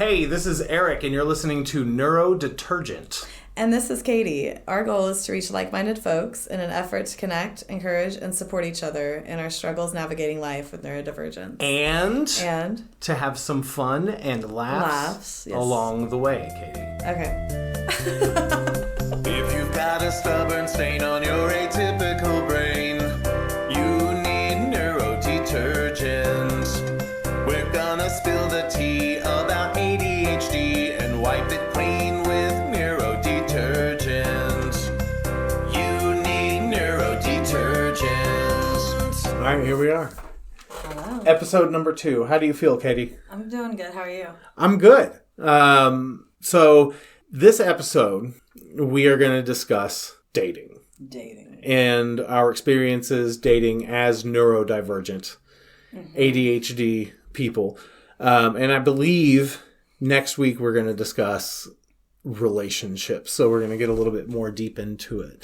Hey, this is Eric, and you're listening to Neurodivergent. And this is Katie. Our goal is to reach like-minded folks in an effort to connect, encourage, and support each other in our struggles navigating life with neurodivergence. And to have some fun and laughs yes. along the way, Katie. Okay. If you've got a stubborn stain on your atypical brain, you need neurodetergent. We're gonna spill the tea about ADHD and wipe it clean with neurodetergent. You need neurodetergent. All right, here we are. Hello. Episode number 2. How do you feel, Katie? I'm doing good. How are you? I'm good. So this episode, we are going to discuss dating. And our experiences dating as neurodivergent, ADHD people. And I believe next week we're going to discuss relationships. So we're going to get a little bit more deep into it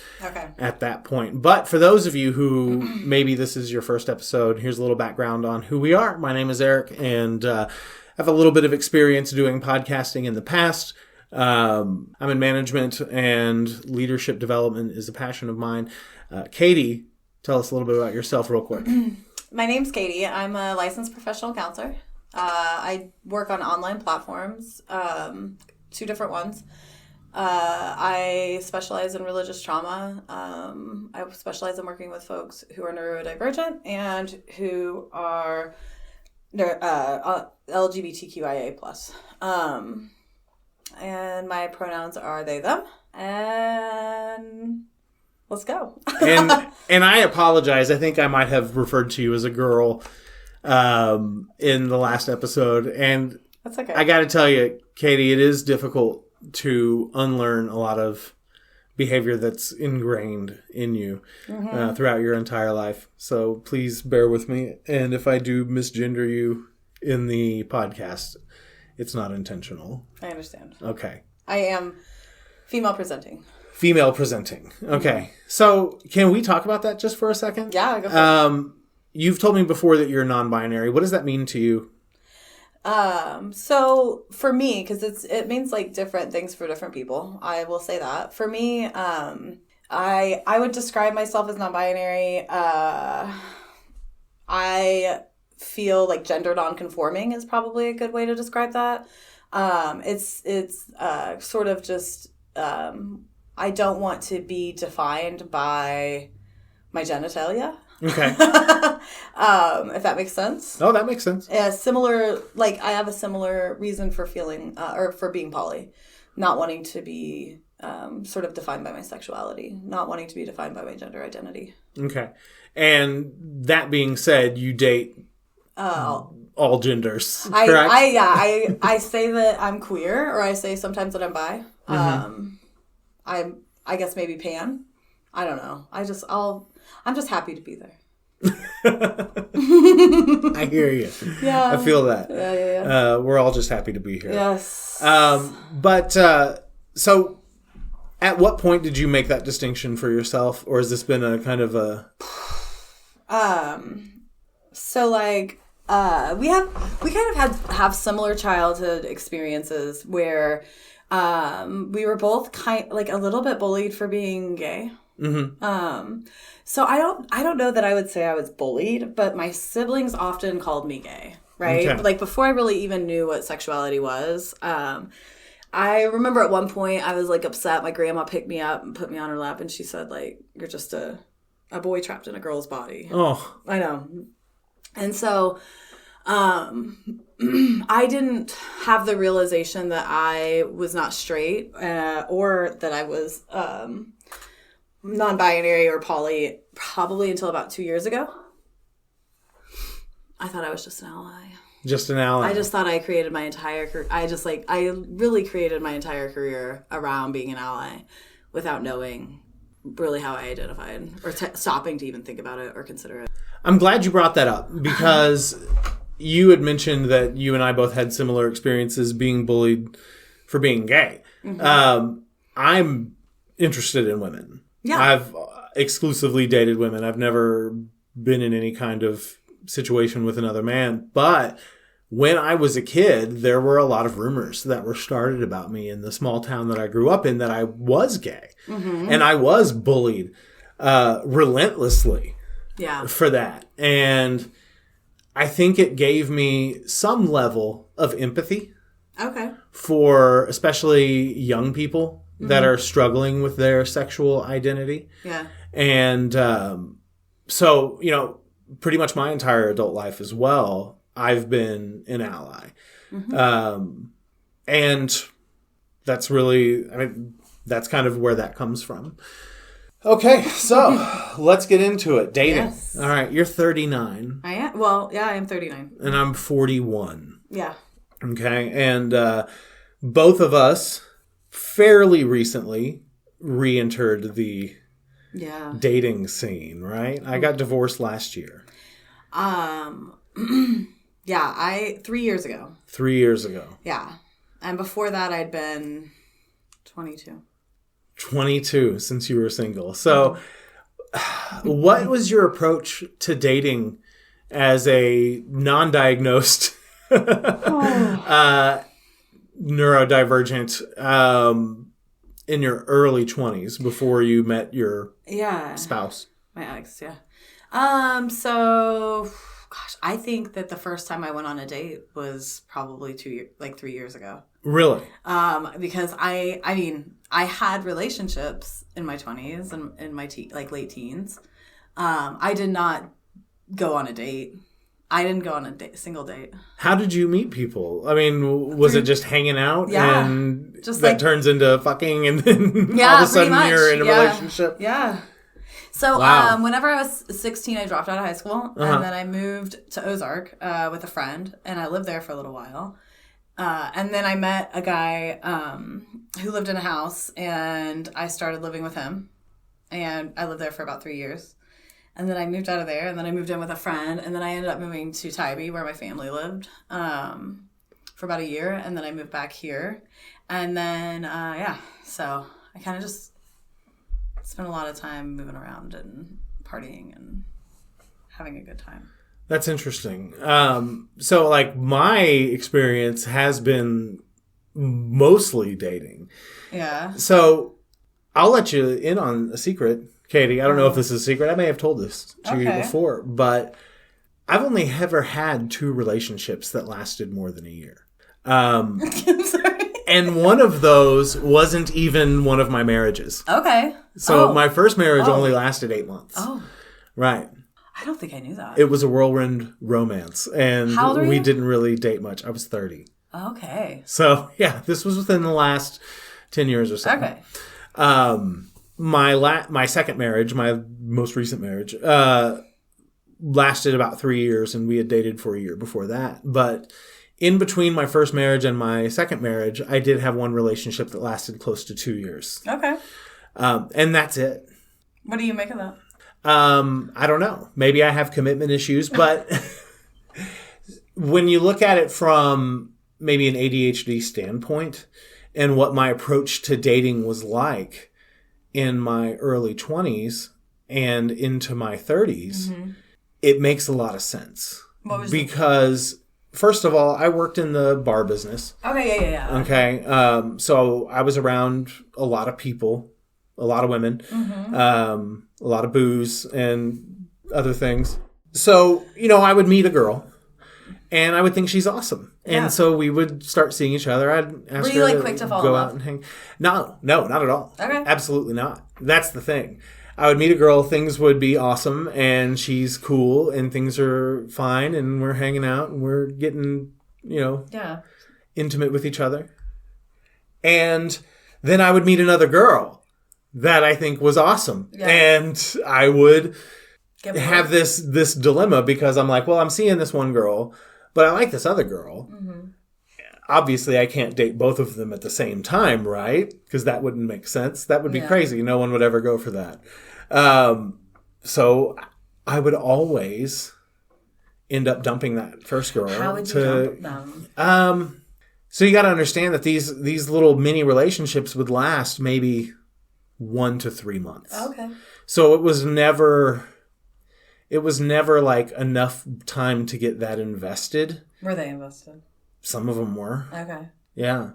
at that point. But for those of you who maybe this is your first episode, here's a little background on who we are. My name is Eric, and I have a little bit of experience doing podcasting in the past. I'm in management, and leadership development is a passion of mine. Katie, tell us a little bit about yourself real quick. My name's Katie. I'm a licensed professional counselor. I work on online platforms, 2 different ones. I specialize in religious trauma. I specialize in working with folks who are neurodivergent and who are LGBTQIA+. And my pronouns are they, them. And let's go. and I apologize. I think I might have referred to you as a girl in the last episode. And that's okay. I got to tell you, Katie, it is difficult to unlearn a lot of behavior that's ingrained in you throughout your entire life. So please bear with me. And if I do misgender you in the podcast, it's not intentional. I understand. Okay. I am female presenting. Female presenting. Okay. So can we talk about that just for a second? Yeah, go for it. You've told me before that you're non-binary. What does that mean to you? So for me, because it means like different things for different people. I will say that. For me, I would describe myself as non-binary. I feel like gender non-conforming is probably a good way to describe that. It's sort of just, I don't want to be defined by my genitalia. Okay. If that makes sense. Oh, that makes sense. Similar, like I have a similar reason for feeling, or for being poly, not wanting to be sort of defined by my sexuality, not wanting to be defined by my gender identity. Okay. And that being said, you date all genders, correct? I say that I'm queer, or I say sometimes that I'm bi. I guess maybe pan. I don't know. I'm just happy to be there. I hear you. Yeah. I feel that. Yeah. We're all just happy to be here. Yes. So at what point did you make that distinction for yourself, or has this been a kind of a... So like, we kind of have similar childhood experiences where, we were both like a little bit bullied for being gay. So I don't know that I would say I was bullied, but my siblings often called me gay, right? Okay. Like before I really even knew what sexuality was. I remember at one point I was like upset. My grandma picked me up and put me on her lap, and she said like, "You're just a boy trapped in a girl's body." Oh, I know. And so, I didn't have the realization that I was not straight, or that I was, non-binary or poly probably until about 2 years ago. I thought I was just an ally. Just an ally. I just thought I created my entire career. I really created my entire career around being an ally without knowing really how I identified or stopping to even think about it or consider it. I'm glad you brought that up because you had mentioned that you and I both had similar experiences being bullied for being gay. I'm interested in women. Yeah. I've exclusively dated women. I've never been in any kind of situation with another man. But when I was a kid, there were a lot of rumors that were started about me in the small town that I grew up in that I was gay. Mm-hmm. And I was bullied relentlessly for that. And I think it gave me some level of empathy. Okay. For especially young people that are struggling with their sexual identity. Yeah. And so, you know, pretty much my entire adult life as well, I've been an ally. Mm-hmm. And that's really, I mean, that's kind of where that comes from. Okay, so let's get into it. Dating. Yes. All right, you're 39. I am. Well, yeah, I am 39. And I'm 41. Yeah. Okay, and both of us fairly recently re-entered the dating scene, right? I got divorced last year. 3 years ago. 3 years ago. Yeah. And before that, I'd been 22. 22 since you were single. So what was your approach to dating as a non-diagnosed neurodivergent in your early 20s before you met your spouse? My ex, So, gosh, I think that the first time I went on a date was probably 3 years ago. Really? Because I had relationships in my 20s and in my late teens. I did not go on a date. I didn't go on a single date. How did you meet people? I mean, was it just hanging out? Yeah. And just that turns into fucking and then all of a sudden you're in a relationship? Yeah. So whenever I was 16, I dropped out of high school. And then I moved to Ozark with a friend. And I lived there for a little while. And then I met a guy who lived in a house. And I started living with him. And I lived there for about 3 years. And then I moved out of there, and then I moved in with a friend, and then I ended up moving to Tybee, where my family lived, for about a year, and then I moved back here. And then, so I kind of just spent a lot of time moving around and partying and having a good time. That's interesting. So, like, my experience has been mostly dating. Yeah. So, I'll let you in on a secret. Katie, I don't know if this is a secret. I may have told this to you before, but I've only ever had 2 relationships that lasted more than a year. Sorry. And one of those wasn't even one of my marriages. Okay. So my first marriage only lasted 8 months. Oh. Right. I don't think I knew that. It was a whirlwind romance. And how old are you? We didn't really date much. I was 30. Okay. So, yeah, this was within the last 10 years or so. Okay. My second marriage, my most recent marriage, lasted about 3 years, and we had dated for a year before that. But in between my first marriage and my second marriage, I did have one relationship that lasted close to 2 years. Okay. And that's it. What do you make of that? I don't know. Maybe I have commitment issues, but when you look at it from maybe an ADHD standpoint and what my approach to dating was like in my early 20s and into my 30s, it makes a lot of sense. Because, first of all, I worked in the bar business. Okay, yeah. Okay, so I was around a lot of people, a lot of women, a lot of booze and other things. So, you know, I would meet a girl and I would think she's awesome. Yeah. And so we would start seeing each other. I'd ask her to quick to fall go in out love? and hang. No, not at all. Okay. Absolutely not. That's the thing. I would meet a girl, things would be awesome, and she's cool, and things are fine, and we're hanging out, and we're getting, intimate with each other. And then I would meet another girl that I think was awesome. Yeah. And I would have this dilemma because I'm like, well, I'm seeing this one girl, but I like this other girl. Obviously, I can't date both of them at the same time, right? Because that wouldn't make sense. That would be crazy. No one would ever go for that. So I would always end up dumping that first girl. How would you dump them? So you got to understand that these little mini relationships would last maybe 1 to 3 months. Okay. So it was never it was never like enough time to get that invested. Were they invested? Some of them were. Okay. Yeah.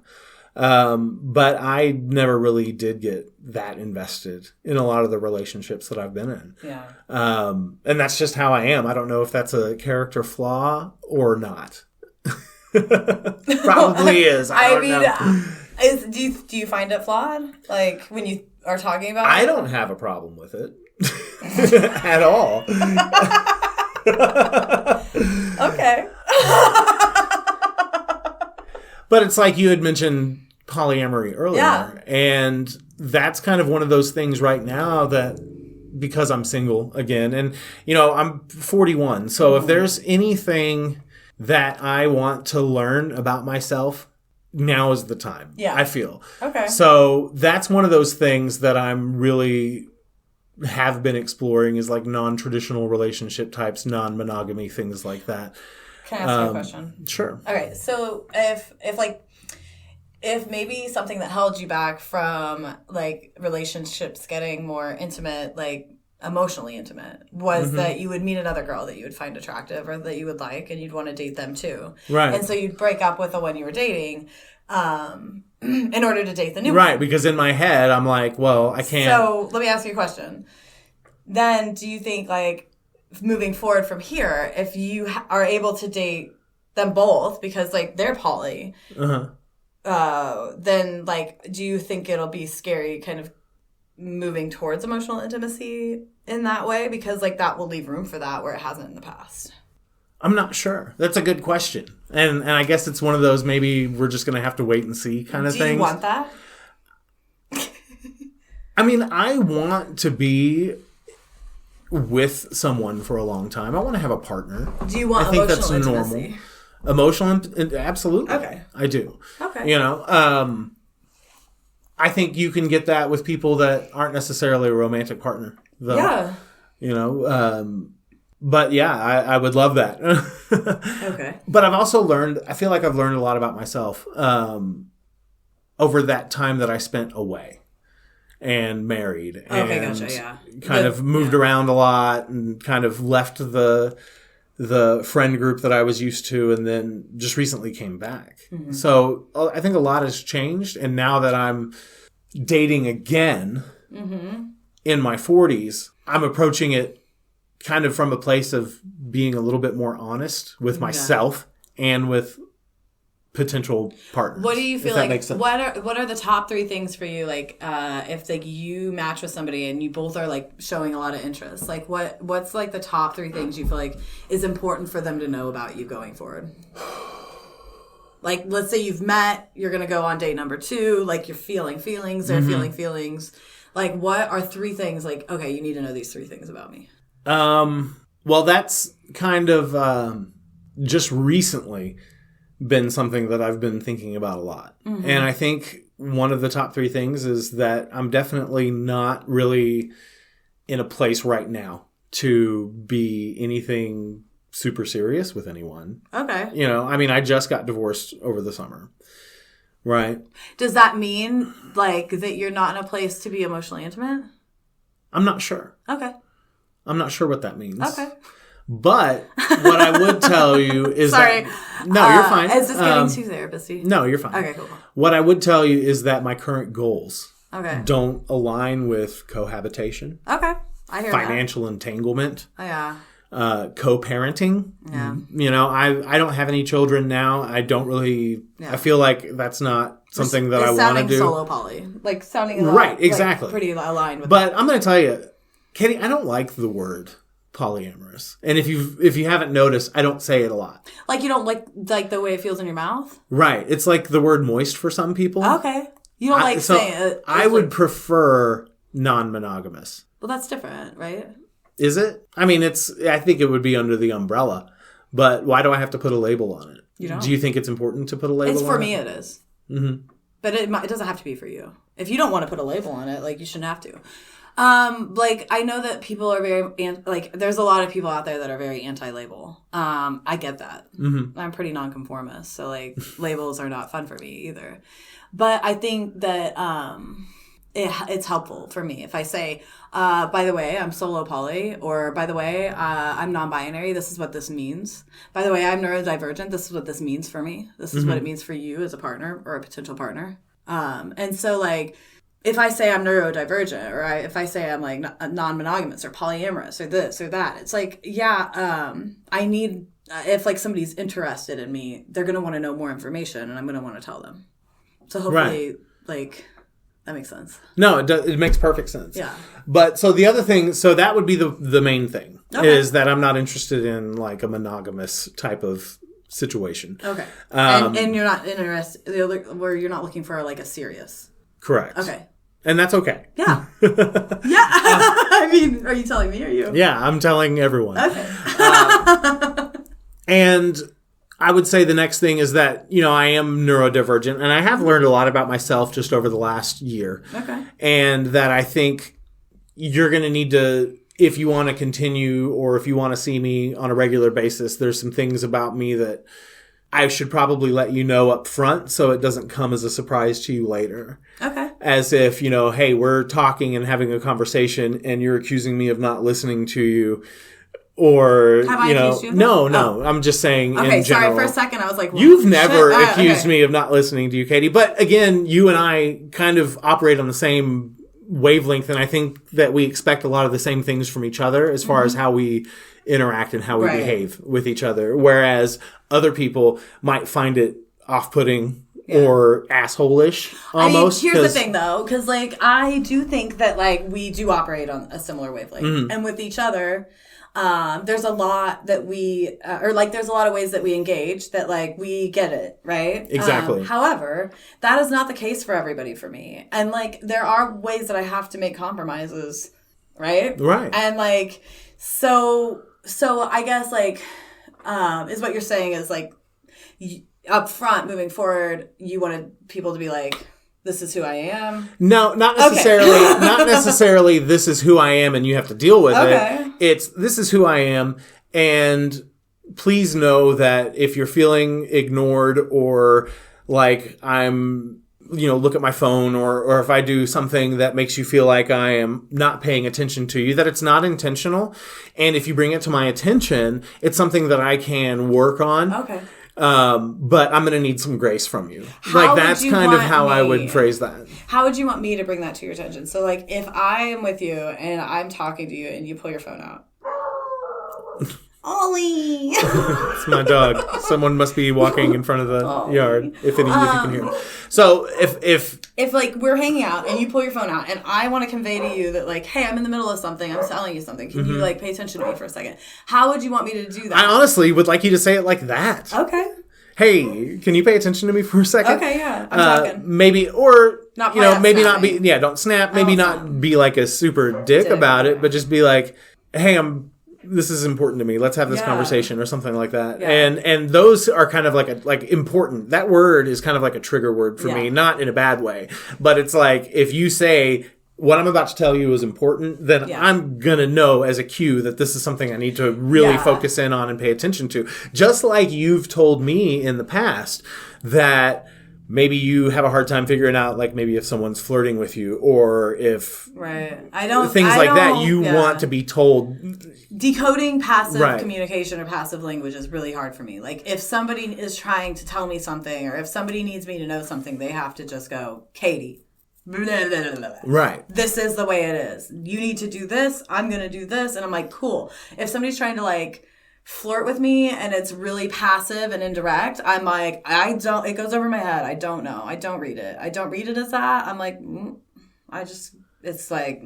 But I never really did get that invested in a lot of the relationships that I've been in. Yeah. And that's just how I am. I don't know if that's a character flaw or not. Probably is. I don't know. Do you find it flawed? Like when you are talking about I it? don't have a problem with it at all. Okay. But it's like you had mentioned polyamory earlier. Yeah. And that's kind of one of those things right now that, because I'm single again, and, you know, I'm 41. So if there's anything that I want to learn about myself, now is the time. Yeah. I feel. Okay. So that's one of those things that I'm really have been exploring, is like non-traditional relationship types, non-monogamy, things like that. Can I ask you a question? Sure. Okay, so if maybe something that held you back from like relationships getting more intimate, like emotionally intimate, was that you would meet another girl that you would find attractive or that you would like, and you'd want to date them too. Right. And so you'd break up with the one you were dating in order to date the new one. Right, because in my head, I'm like, well, I can't. So let me ask you a question. Then do you think, like, moving forward from here, if you are able to date them both because, like, they're poly, then, like, do you think it'll be scary kind of moving towards emotional intimacy in that way? Because, like, that will leave room for that where it hasn't in the past. I'm not sure. That's a good question. And I guess it's one of those, maybe we're just going to have to wait and see kind of things. Do you want that? I mean, I want to be with someone for a long time. I want to have a partner. Do you want emotional intimacy? Emotional, absolutely. Okay. I do. Okay. You know, I think you can get that with people that aren't necessarily a romantic partner, though. Yeah. You know, but yeah, I would love that. Okay. But I've also learned, I feel like I've learned a lot about myself over that time that I spent away and married. Okay, and gotcha, yeah. kind of moved around a lot and kind of left the friend group that I was used to, and then just recently came back. Mm-hmm. So I think a lot has changed. And now that I'm dating again in my 40s, I'm approaching it kind of from a place of being a little bit more honest with myself and with potential partners. What do you feel like? What are the top 3 things for you? Like, if like you match with somebody and you both are like showing a lot of interest, like what's like the top 3 things you feel like is important for them to know about you going forward? Like, let's say you've met, you're gonna go on date number 2, like you're feeling feelings, they're feeling feelings. Like, what are 3 things? Like, okay, you need to know these 3 things about me. Well, that's kind of just recently been something that I've been thinking about a lot. Mm-hmm. And I think one of the top 3 things is that I'm definitely not really in a place right now to be anything super serious with anyone. Okay. You know, I mean, I just got divorced over the summer. Right. Does that mean, like, that you're not in a place to be emotionally intimate? I'm not sure. Okay. I'm not sure what that means. Okay. But what I would tell you is Sorry. that... No, you're fine. Is this getting too therapist-y? No, you're fine. Okay, cool. What I would tell you is that my current goals don't align with cohabitation. Okay. I hear financial entanglement. Oh, yeah. Co-parenting. Yeah. You know, I don't have any children now. I don't really... Yeah. I feel like that's not something that I want to do. Sounding solo poly. Like, sounding... Right, exactly. Like, pretty aligned with But I'm going to tell you, Katie, I don't like the word polyamorous. And if you haven't noticed, I don't say it a lot. Like, you don't like the way it feels in your mouth? Right. It's like the word moist for some people. Okay. You don't saying it. I would prefer non-monogamous. Well, that's different, right? Is it? I mean, I think it would be under the umbrella. But why do I have to put a label on it? You don't? Do you think it's important to put a label on it? It's for me, it is. Mm-hmm. But it doesn't have to be for you. If you don't want to put a label on it, like, you shouldn't have to. Like, I know that people are very, there's a lot of people out there that are very anti-label. I get that. Mm-hmm. I'm pretty nonconformist, so, like, labels are not fun for me either. But I think that, it's helpful for me if I say, by the way, I'm solo poly, or by the way, I'm non-binary. This is what this means. By the way, I'm neurodivergent. This is what this means for me. This is what it means for you as a partner or a potential partner. And so like, if I say I'm neurodivergent, or if I say I'm like non-monogamous or polyamorous or this or that, it's like, I need, if like somebody's interested in me, they're going to want to know more information, and I'm going to want to tell them. So hopefully, like, that makes sense. No, it makes perfect sense. Yeah. But so the other thing, so that would be the main thing, is that I'm not interested in like a monogamous type of situation. Okay. And you're not interested, where you're not looking for like a serious. Correct. Okay. And that's okay. Yeah. Yeah. I mean, are you telling me or you? Yeah, I'm telling everyone. Okay. And I would say the next thing is that, you know, I am neurodivergent, and I have learned a lot about myself just over the last year. Okay. And that I think you're going to need to, if you want to continue or if you want to see me on a regular basis, there's some things about me that I should probably let you know up front so it doesn't come as a surprise to you later. Okay. As if, you know, hey, we're talking and having a conversation and you're accusing me of not listening to you. Or, have I accused you of that? No. I'm just saying in general. Sorry, for a second I was like, well, you've never accused me of not listening to you, Katie. But again, you and I kind of operate on the same wavelength, and I think that we expect a lot of the same things from each other as far as how we interact and how we behave with each other. Whereas other people might find it off-putting or asshole-ish almost. Here's the thing, though, because like I do think that like we do operate on a similar wavelength, and with each other. There's a lot that we, there's a lot of ways that we engage that, like, we get it, right? Exactly. However, that is not the case for everybody for me. And, like, there are ways that I have to make compromises, right? Right. And, like, so I guess, like, is what you're saying is, like, up front, moving forward, you wanted people to be like, this is who I am? No, not necessarily. Not necessarily this is who I am and you have to deal with it. It's this is who I am, and please know that if you're feeling ignored or like I'm, you know, look at my phone or if I do something that makes you feel like I am not paying attention to you, that it's not intentional. And if you bring it to my attention, it's something that I can work on. Okay. But I'm going to need some grace from you. Like, that's kind of how I would phrase that. How would you want me to bring that to your attention? So, like, if I am with you and I'm talking to you and you pull your phone out. Ollie! It's my dog. Someone must be walking in front of the yard, if you can hear him. So, if like, we're hanging out and you pull your phone out and I want to convey to you that, like, hey, I'm in the middle of something, I'm telling you something, can you, like, pay attention to me for a second? How would you want me to do that? I honestly would like you to say it like that. Okay. Hey, can you pay attention to me for a second? Okay, yeah, I'm talking. Maybe, or, not you know, maybe snapping. not be, don't snap, maybe not be like a super dick about it, but just be like, hey, this is important to me. Let's have this conversation or something like that. Yeah. And those are kind of like important. That word is kind of like a trigger word for me, not in a bad way. But it's like, if you say, what I'm about to tell you is important, then I'm going to know as a cue that this is something I need to really focus in on and pay attention to. Just like you've told me in the past that maybe you have a hard time figuring out, like, maybe if someone's flirting with you or if things like that, you want to be told. Decoding passive communication or passive language is really hard for me. Like, if somebody is trying to tell me something or if somebody needs me to know something, they have to just go, Katie, blah, blah, blah, blah. Right. This is the way it is. You need to do this. I'm going to do this. And I'm like, cool. If somebody's trying to, like, flirt with me and it's really passive and indirect, I'm like, it goes over my head. I don't know. I don't read it. I don't read it as that. I'm like, it's like,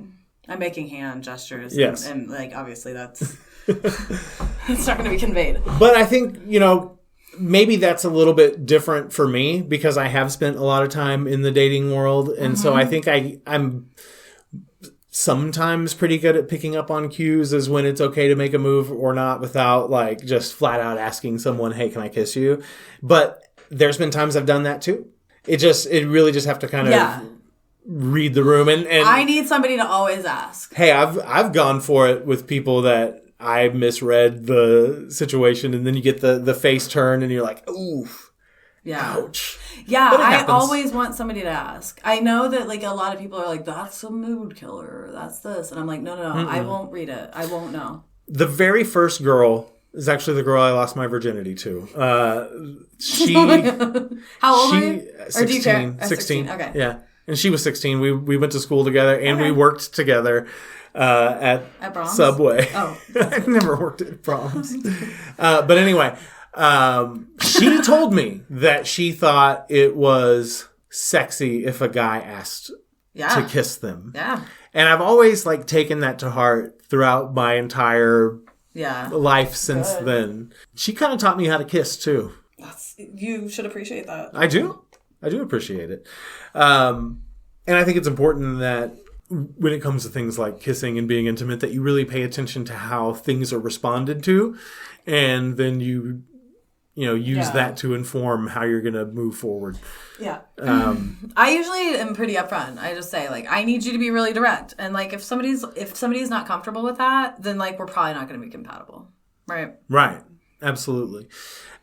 I'm making hand gestures. Yes. And like, obviously that's, it's not going to be conveyed. But I think, you know, maybe that's a little bit different for me because I have spent a lot of time in the dating world. And so I think I'm sometimes pretty good at picking up on cues as when it's okay to make a move or not without like just flat out asking someone, hey, can I kiss you? But there's been times I've done that too. It really just have to kind of read the room. And I need somebody to always ask. Hey, I've gone for it with people that I misread the situation and then you get the face turn and you're like, ooh. Yeah. Ouch. Yeah, But it I happens. always want somebody to ask. I know that like a lot of people are like, that's a mood killer. That's this. And I'm like, no. I won't read it. I won't know. The very first girl is actually the girl I lost my virginity to. She. How old are you? 16. Or do you care? 16. Okay. Yeah. And she was 16. We went to school together and we worked together at Brahms? Subway. Oh. I never worked at Brahms. But anyway, she told me that she thought it was sexy if a guy asked to kiss them. Yeah. And I've always like taken that to heart throughout my entire life since then. She kind of taught me how to kiss too. You should appreciate that. I do appreciate it. And I think it's important that when it comes to things like kissing and being intimate, that you really pay attention to how things are responded to. And then you use that to inform how you're going to move forward. Yeah. I usually am pretty upfront. I just say, like, I need you to be really direct. And, like, if somebody's not comfortable with that, then, like, we're probably not going to be compatible. Right? Right. Absolutely.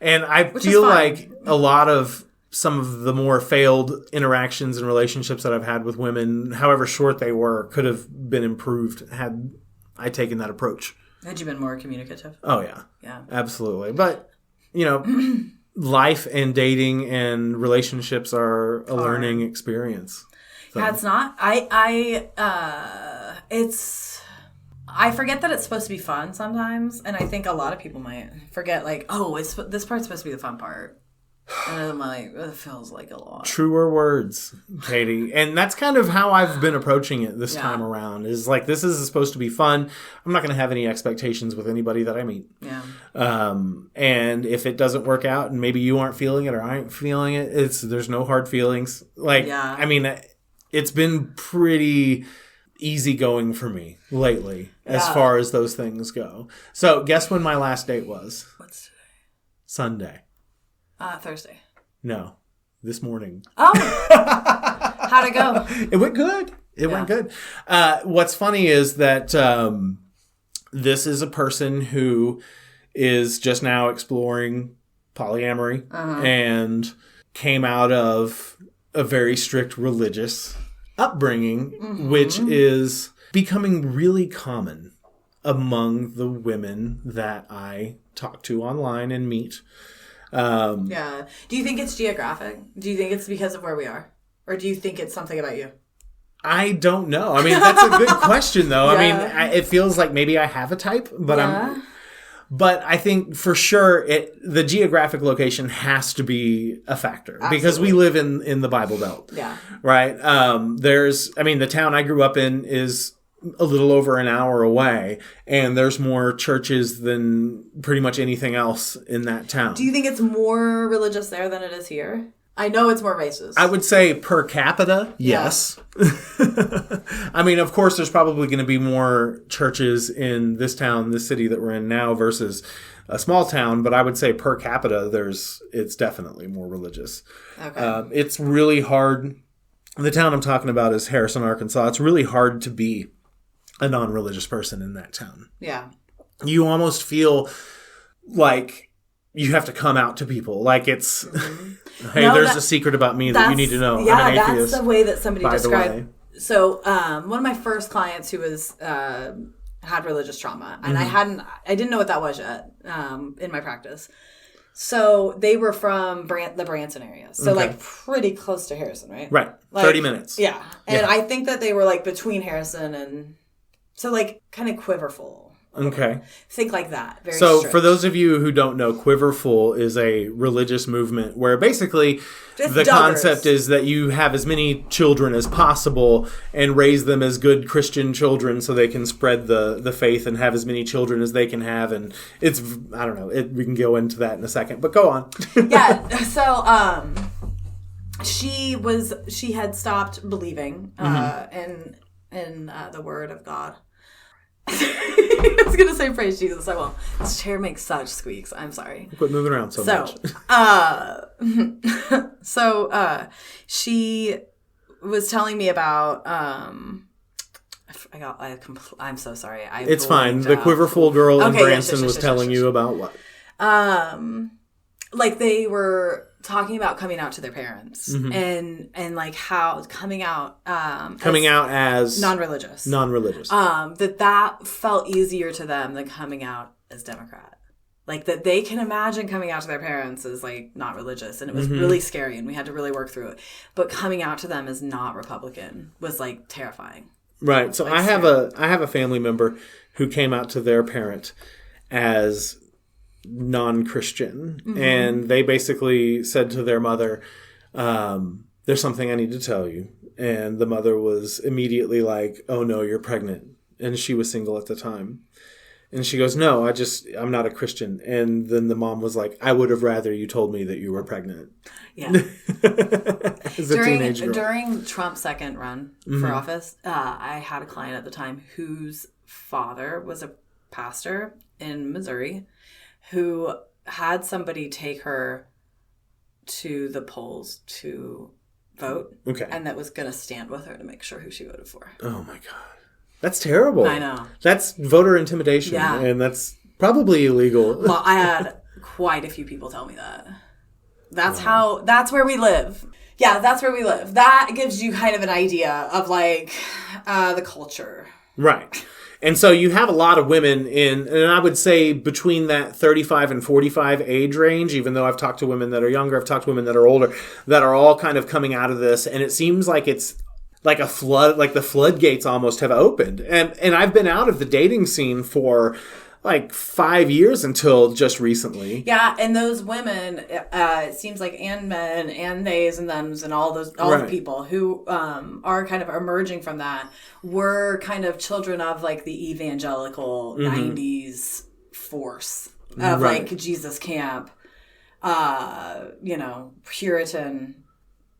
And I feel like a lot of some of the more failed interactions and relationships that I've had with women, however short they were, could have been improved had I taken that approach. Had you been more communicative? Oh, yeah. Yeah. Absolutely. But, life and dating and relationships are a learning experience. So. Yeah, it's not. I forget that it's supposed to be fun sometimes, and I think a lot of people might forget, like, oh, this part's supposed to be the fun part. And I'm like, it feels like a lot. Truer words, Katie. And that's kind of how I've been approaching it this time around. Is like, this is supposed to be fun. I'm not going to have any expectations with anybody that I meet. Yeah. And if it doesn't work out and maybe you aren't feeling it or I ain't feeling it, there's no hard feelings. Like, I mean, it's been pretty easygoing for me lately as far as those things go. So guess when my last date was? What's today? Sunday. Thursday. No, this morning. Oh, how'd it go? It went good. It went good. What's funny is that this is a person who is just now exploring polyamory and came out of a very strict religious upbringing, which is becoming really common among the women that I talk to online and meet. Do you think it's geographic? Do you think it's because of where we are? Or do you think it's something about you? I don't know. I mean, that's a good question, though. I mean, it feels like maybe I have a type, but But I think for sure the geographic location has to be a factor. Absolutely. Because we live in the Bible Belt. Yeah. Right? The town I grew up in is a little over an hour away, and there's more churches than pretty much anything else in that town. Do you think it's more religious there than it is here? I know it's more racist. I would say per capita, yes. I mean, of course, there's probably going to be more churches in this town, this city that we're in now versus a small town, but I would say per capita, it's definitely more religious. Okay. It's really hard. The town I'm talking about is Harrison, Arkansas. It's really hard to be a non-religious person in that town. Yeah. You almost feel like you have to come out to people. Like it's, hey, there's a secret about me that you need to know. Yeah, I'm an atheist, that's the way that somebody described. So one of my first clients who was had religious trauma, and I didn't know what that was yet in my practice. So they were from the Branson area. So like pretty close to Harrison, right? Right. Like, 30 minutes. Yeah. And I think that they were like between Harrison and... So, like, kind of quiverful. Okay. Think like that. Very so, strict. For those of you who don't know, quiverful is a religious movement where basically the concept is that you have as many children as possible and raise them as good Christian children so they can spread the faith and have as many children as they can have. And it's, I don't know, we can go into that in a second, but go on. Yeah. So, she had stopped believing in the word of God. I was going to say praise Jesus. I won't. This chair makes such squeaks. I'm sorry. Quit moving around so much. She was telling me about, I'm so sorry. It's fine. The quiverful girl in Branson was telling you about what? Like they were talking about coming out to their parents and like how coming out as non-religious that felt easier to them than coming out as Democrat. Like that they can imagine coming out to their parents as like not religious, and it was really scary and we had to really work through it. But coming out to them as not Republican was like terrifying. Right. So like, I have a family member who came out to their parent as non-Christian, and they basically said to their mother, there's something I need to tell you. And the mother was immediately like, oh no, you're pregnant. And she was single at the time. And she goes, no, I'm not a Christian. And then the mom was like, I would have rather you told me that you were pregnant. Yeah. As a teenage girl. During Trump's second run for office, I had a client at the time whose father was a pastor in Missouri who had somebody take her to the polls to vote. Okay. And that was going to stand with her to make sure who she voted for. Oh, my God. That's terrible. I know. That's voter intimidation. Yeah. And that's probably illegal. Well, I had quite a few people tell me that. That's where we live. Yeah, that's where we live. That gives you kind of an idea of like the culture. Right. And so you have a lot of women and I would say between that 35 and 45 age range, even though I've talked to women that are younger, I've talked to women that are older, that are all kind of coming out of this. And it seems like it's like a flood, like the floodgates almost have opened. And I've been out of the dating scene for like 5 years until just recently. Yeah, and those women, it seems like, and men, and theys and thems, and all the people who are kind of emerging from that were kind of children of like the evangelical 90s force of like Jesus camp, Puritan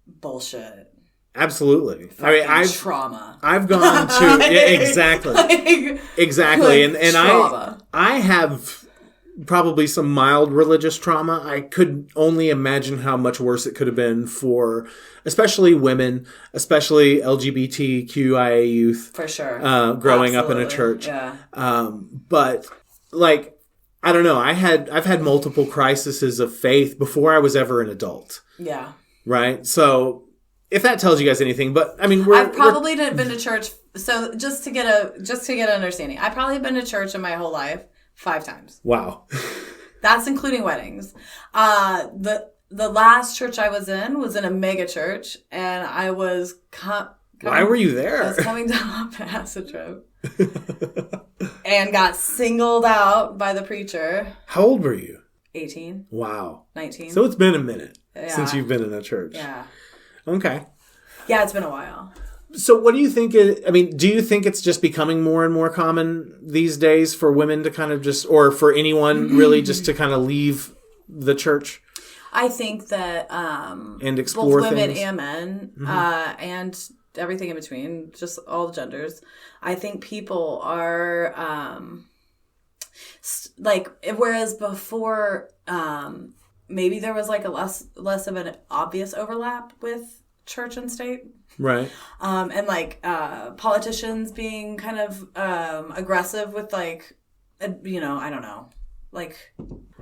bullshit. Absolutely. Trauma. I've gone to exactly. Exactly. And trauma. I have probably some mild religious trauma. I could only imagine how much worse it could have been for especially women, especially LGBTQIA youth. For sure. Growing up in a church. Yeah. But like I don't know, I've had multiple crises of faith before I was ever an adult. Yeah. Right? So if that tells you guys anything, but I mean, I've probably been to church. So just to get an understanding, I've probably been to church in my whole life 5 times. Wow, that's including weddings. The last church I was in a mega church, and I was. Why were you there? I was coming down a acid trip, and got singled out by the preacher. How old were you? 18. Wow. 19. So it's been a minute since you've been in a church. Yeah. Okay. Yeah, it's been a while. So what do you think? Do you think it's just becoming more and more common these days for women to kind of just, or for anyone really just to kind of leave the church? I think that and explore both women things? and men and everything in between, just all the genders. I think people are whereas before maybe there was like a less of an obvious overlap with church and state. Right. And like politicians being kind of aggressive with like, I don't know. Like,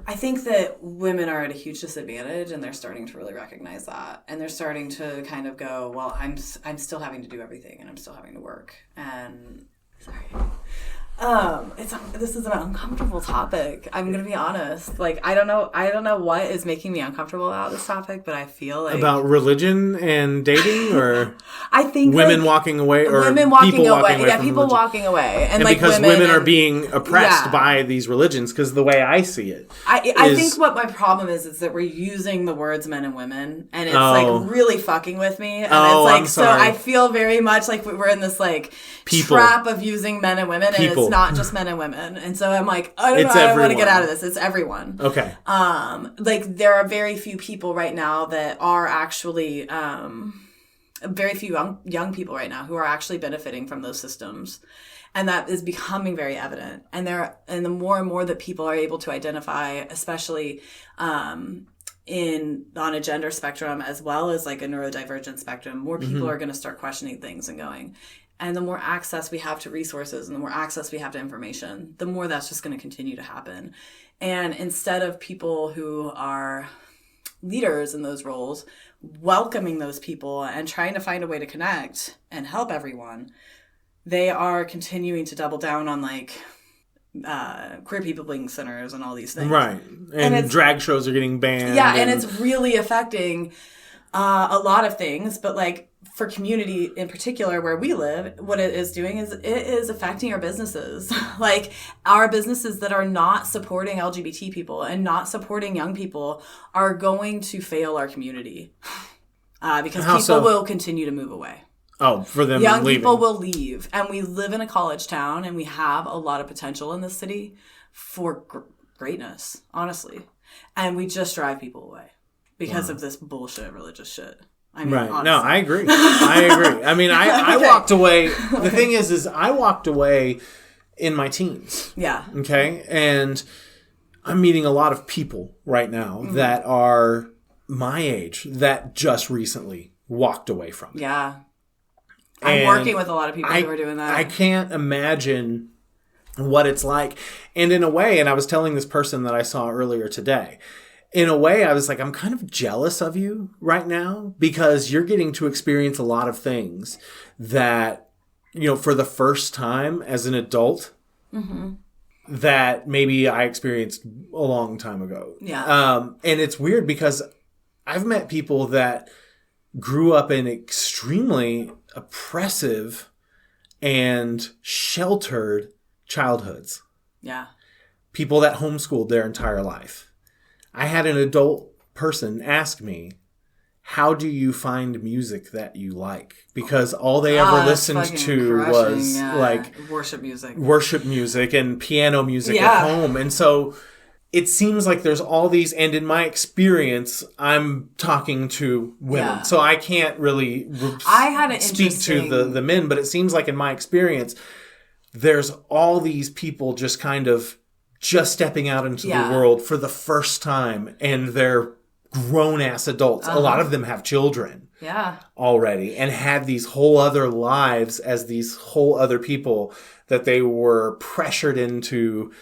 I think that women are at a huge disadvantage, and they're starting to really recognize that. And they're starting to kind of go, well, I'm still having to do everything, and I'm still having to work. And sorry. This is an uncomfortable topic. I'm gonna be honest. Like, I don't know what is making me uncomfortable about this topic, but I feel like about religion and dating, or I think women walking away, or women walking people away. Walking away Yeah, from people religion. walking away, and like because women are being oppressed by these religions. Because the way I see it, I think what my problem is that we're using the words men and women, and it's like really fucking with me. And it's like, I'm sorry. So I feel very much like we're in this like trap of using men and women, and it's not just men and women. And so I'm like, I don't know, I want to get out of this. It's everyone. Okay. Like there are very few people right now that are actually, very few young people right now who are actually benefiting from those systems. And that is becoming very evident. And the more and more that people are able to identify, especially on a gender spectrum as well as like a neurodivergent spectrum, more people are going to start questioning things and going. And the more access we have to resources and the more access we have to information, the more that's just going to continue to happen. And instead of people who are leaders in those roles, welcoming those people and trying to find a way to connect and help everyone, they are continuing to double down on like queer people being centers and all these things. Right. And drag shows are getting banned. Yeah, and it's really affecting a lot of things, but like for community in particular where we live, what it is doing is it is affecting our businesses. Like our businesses that are not supporting LGBT people and not supporting young people are going to fail our community because people will continue to move away. Oh, for them young leaving. People will leave. And we live in a college town and we have a lot of potential in this city for greatness, honestly. And we just drive people away because of this bullshit religious shit. I mean, right. honestly. No, I agree. I mean, I walked away. The thing is I walked away in my teens. Yeah. Okay. And I'm meeting a lot of people right now that are my age that just recently walked away from it. Yeah. I'm working with a lot of people who are doing that. I can't imagine what it's like. And in a way, and I was telling this person that I saw earlier today, in a way, I was like, I'm kind of jealous of you right now because you're getting to experience a lot of things that, you know, for the first time as an adult, that maybe I experienced a long time ago. Yeah. And it's weird because I've met people that grew up in extremely oppressive and sheltered childhoods. Yeah. People that homeschooled their entire life. I had an adult person ask me, how do you find music that you like? Because all they ever listened to was like worship music and piano music at home. And so it seems like there's all these, and in my experience, I'm talking to women. Yeah. So I can't really speak to the men, but it seems like in my experience, there's all these people just kind of just stepping out into the world for the first time, and they're grown-ass adults. A lot of them have children already and had these whole other lives as these whole other people that they were pressured into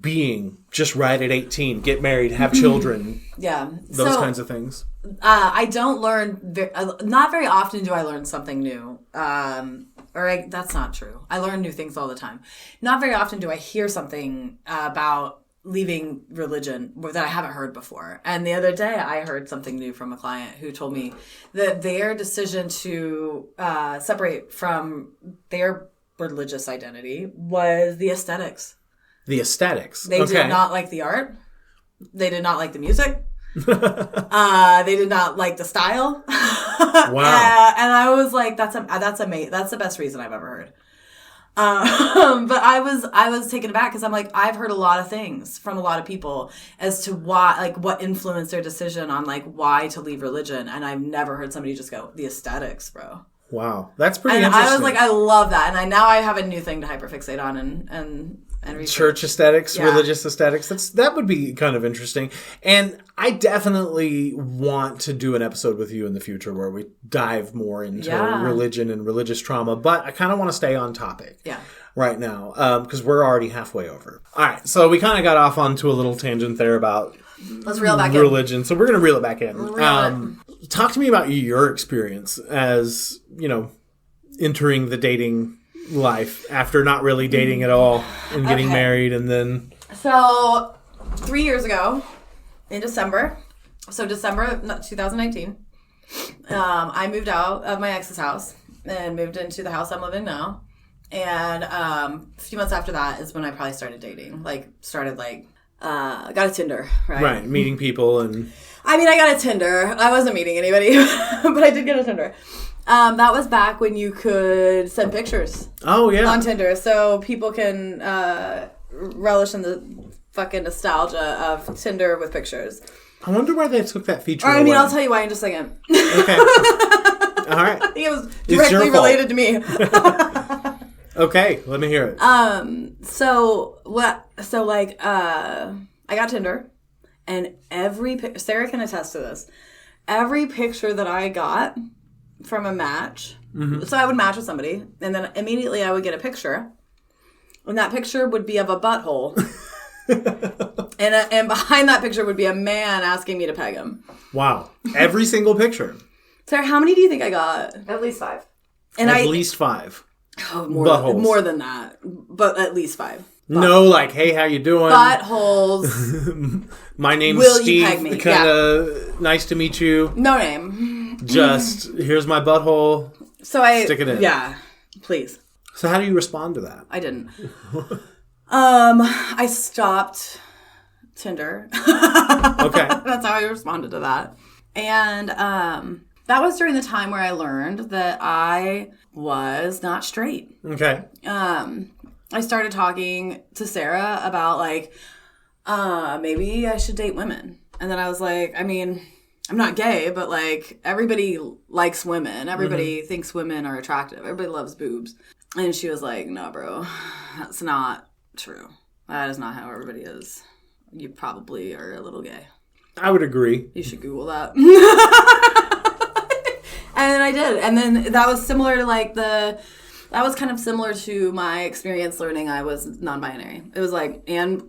being just right at 18, get married, have children. Those kinds of things. I don't learn, not very often do I learn something new. That's not true. I learn new things all the time. Not very often do I hear something about leaving religion that I haven't heard before. And the other day I heard something new from a client who told me that their decision to separate from their religious identity was the aesthetics. The aesthetics. They did not like the art. They did not like the music. They did not like the style. Wow. And I was like, that's amazing. That's the best reason I've ever heard. But I was taken aback because I'm like, I've heard a lot of things from a lot of people as to why, like what influenced their decision on like why to leave religion. And I've never heard somebody just go, the aesthetics, bro. Wow. That's pretty interesting. I was like, I love that. And now I have a new thing to hyperfixate on and research. Church aesthetics, religious aesthetics. That would be kind of interesting. And I definitely want to do an episode with you in the future where we dive more into religion and religious trauma. But I kind of want to stay on topic right now because we're already halfway over. All right. So we kind of got off onto a little tangent there about Let's reel back religion. So we're going to reel it back in. Talk to me about your experience as, you know, entering the dating life after not really dating at all and getting married and then... So, 3 years ago, in December 2019, I moved out of my ex's house and moved into the house I'm living in now. And a few months after that is when I probably started dating. Got a Tinder, right? Right, meeting people and... I mean, I got a Tinder. I wasn't meeting anybody, but I did get a Tinder. That was back when you could send pictures. Oh, yeah. On Tinder. So people can relish in the fucking nostalgia of Tinder with pictures. I wonder why they took that feature away. I'll tell you why in just a second. Okay. All right. I think it was directly related to me. Okay, let me hear it. I got Tinder, and Sarah can attest to this. Every picture that I got from a match, so I would match with somebody, and then immediately I would get a picture, and that picture would be of a butthole And behind that picture would be a man asking me to peg him. Wow. Every single picture. Sarah, how many do you think I got? At least 5. And at least 5. Oh, more than that. But at least 5. No, like, hey, how you doing? Buttholes. My name's Will Steve. you peg me? Nice to meet you. No name. Just, here's my butthole. So stick it in. Yeah, please. So how do you respond to that? I didn't. I stopped Tinder. Okay. That's how I responded to that. And that was during the time where I learned that I was not straight. Okay. I started talking to Sarah about, like, maybe I should date women. And then I was like, I mean, I'm not gay, but, like, everybody likes women. Everybody thinks women are attractive. Everybody loves boobs. And she was like, no, bro, that's not true. That is not how everybody is. You probably are a little gay. I would agree. You should Google that. And I did. And then that was similar to, like, that was kind of similar to my experience learning I was non-binary. It was like, and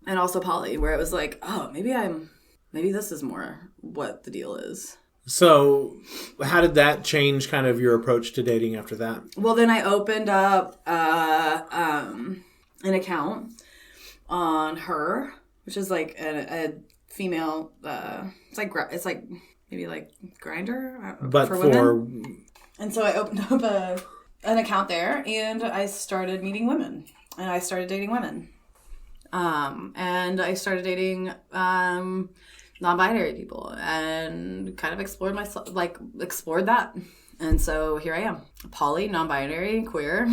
also poly, where it was like, oh, maybe this is more what the deal is. So how did that change kind of your approach to dating after that? Well, then I opened up an account on Her, which is like a female, it's like maybe like Grindr, but for women. And so I opened up an account there, and I started meeting women, and I started dating women. And I started dating non-binary people, and kind of explored that. And so here I am, a poly, non-binary, queer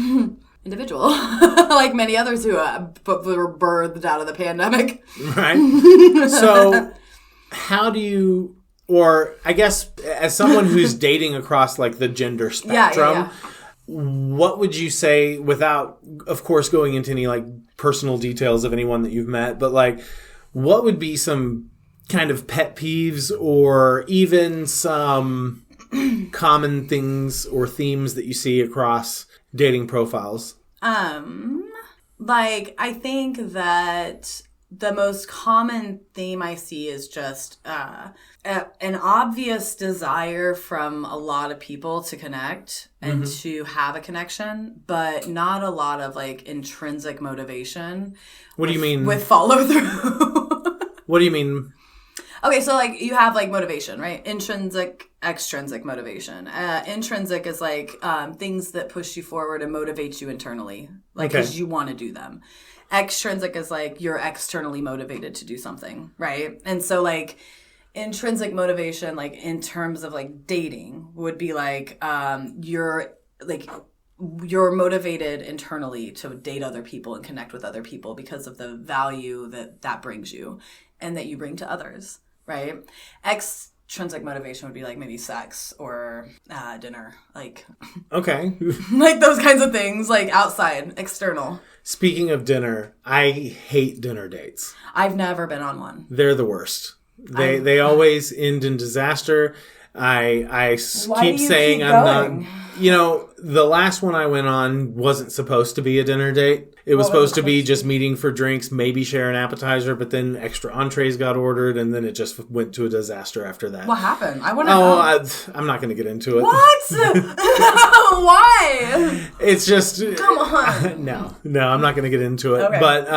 individual, like many others who were birthed out of the pandemic. Right. So how do you, or I guess as someone who's dating across like the gender spectrum, what would you say, without, of course, going into any like personal details of anyone that you've met, but like, what would be some kind of pet peeves or even some common things or themes that you see across dating profiles? Like, I think that the most common theme I see is just an obvious desire from a lot of people to connect and to have a connection, but not a lot of like intrinsic motivation. What do you mean? With follow through. What do you mean? Okay, so like you have like motivation, right? Intrinsic, extrinsic motivation. Intrinsic is like things that push you forward and motivate you internally, like because you want to do them. Extrinsic is like you're externally motivated to do something, right? And so like intrinsic motivation, like in terms of like dating, would be like you're motivated internally to date other people and connect with other people because of the value that brings you and that you bring to others, right? Extrinsic motivation would be like maybe sex or dinner, like okay, like those kinds of things, like outside, external. Speaking of dinner, I hate dinner dates. I've never been on one. They're the worst. They always end in disaster. I keep saying I'm not. You know, the last one I went on wasn't supposed to be a dinner date. It was supposed to be just meeting for drinks, maybe share an appetizer, but then extra entrees got ordered, and then it just went to a disaster after that. What happened? I want to know. I'm not going to get into it. What? Why? It's just... Come on. No, I'm not going to get into it. Okay. But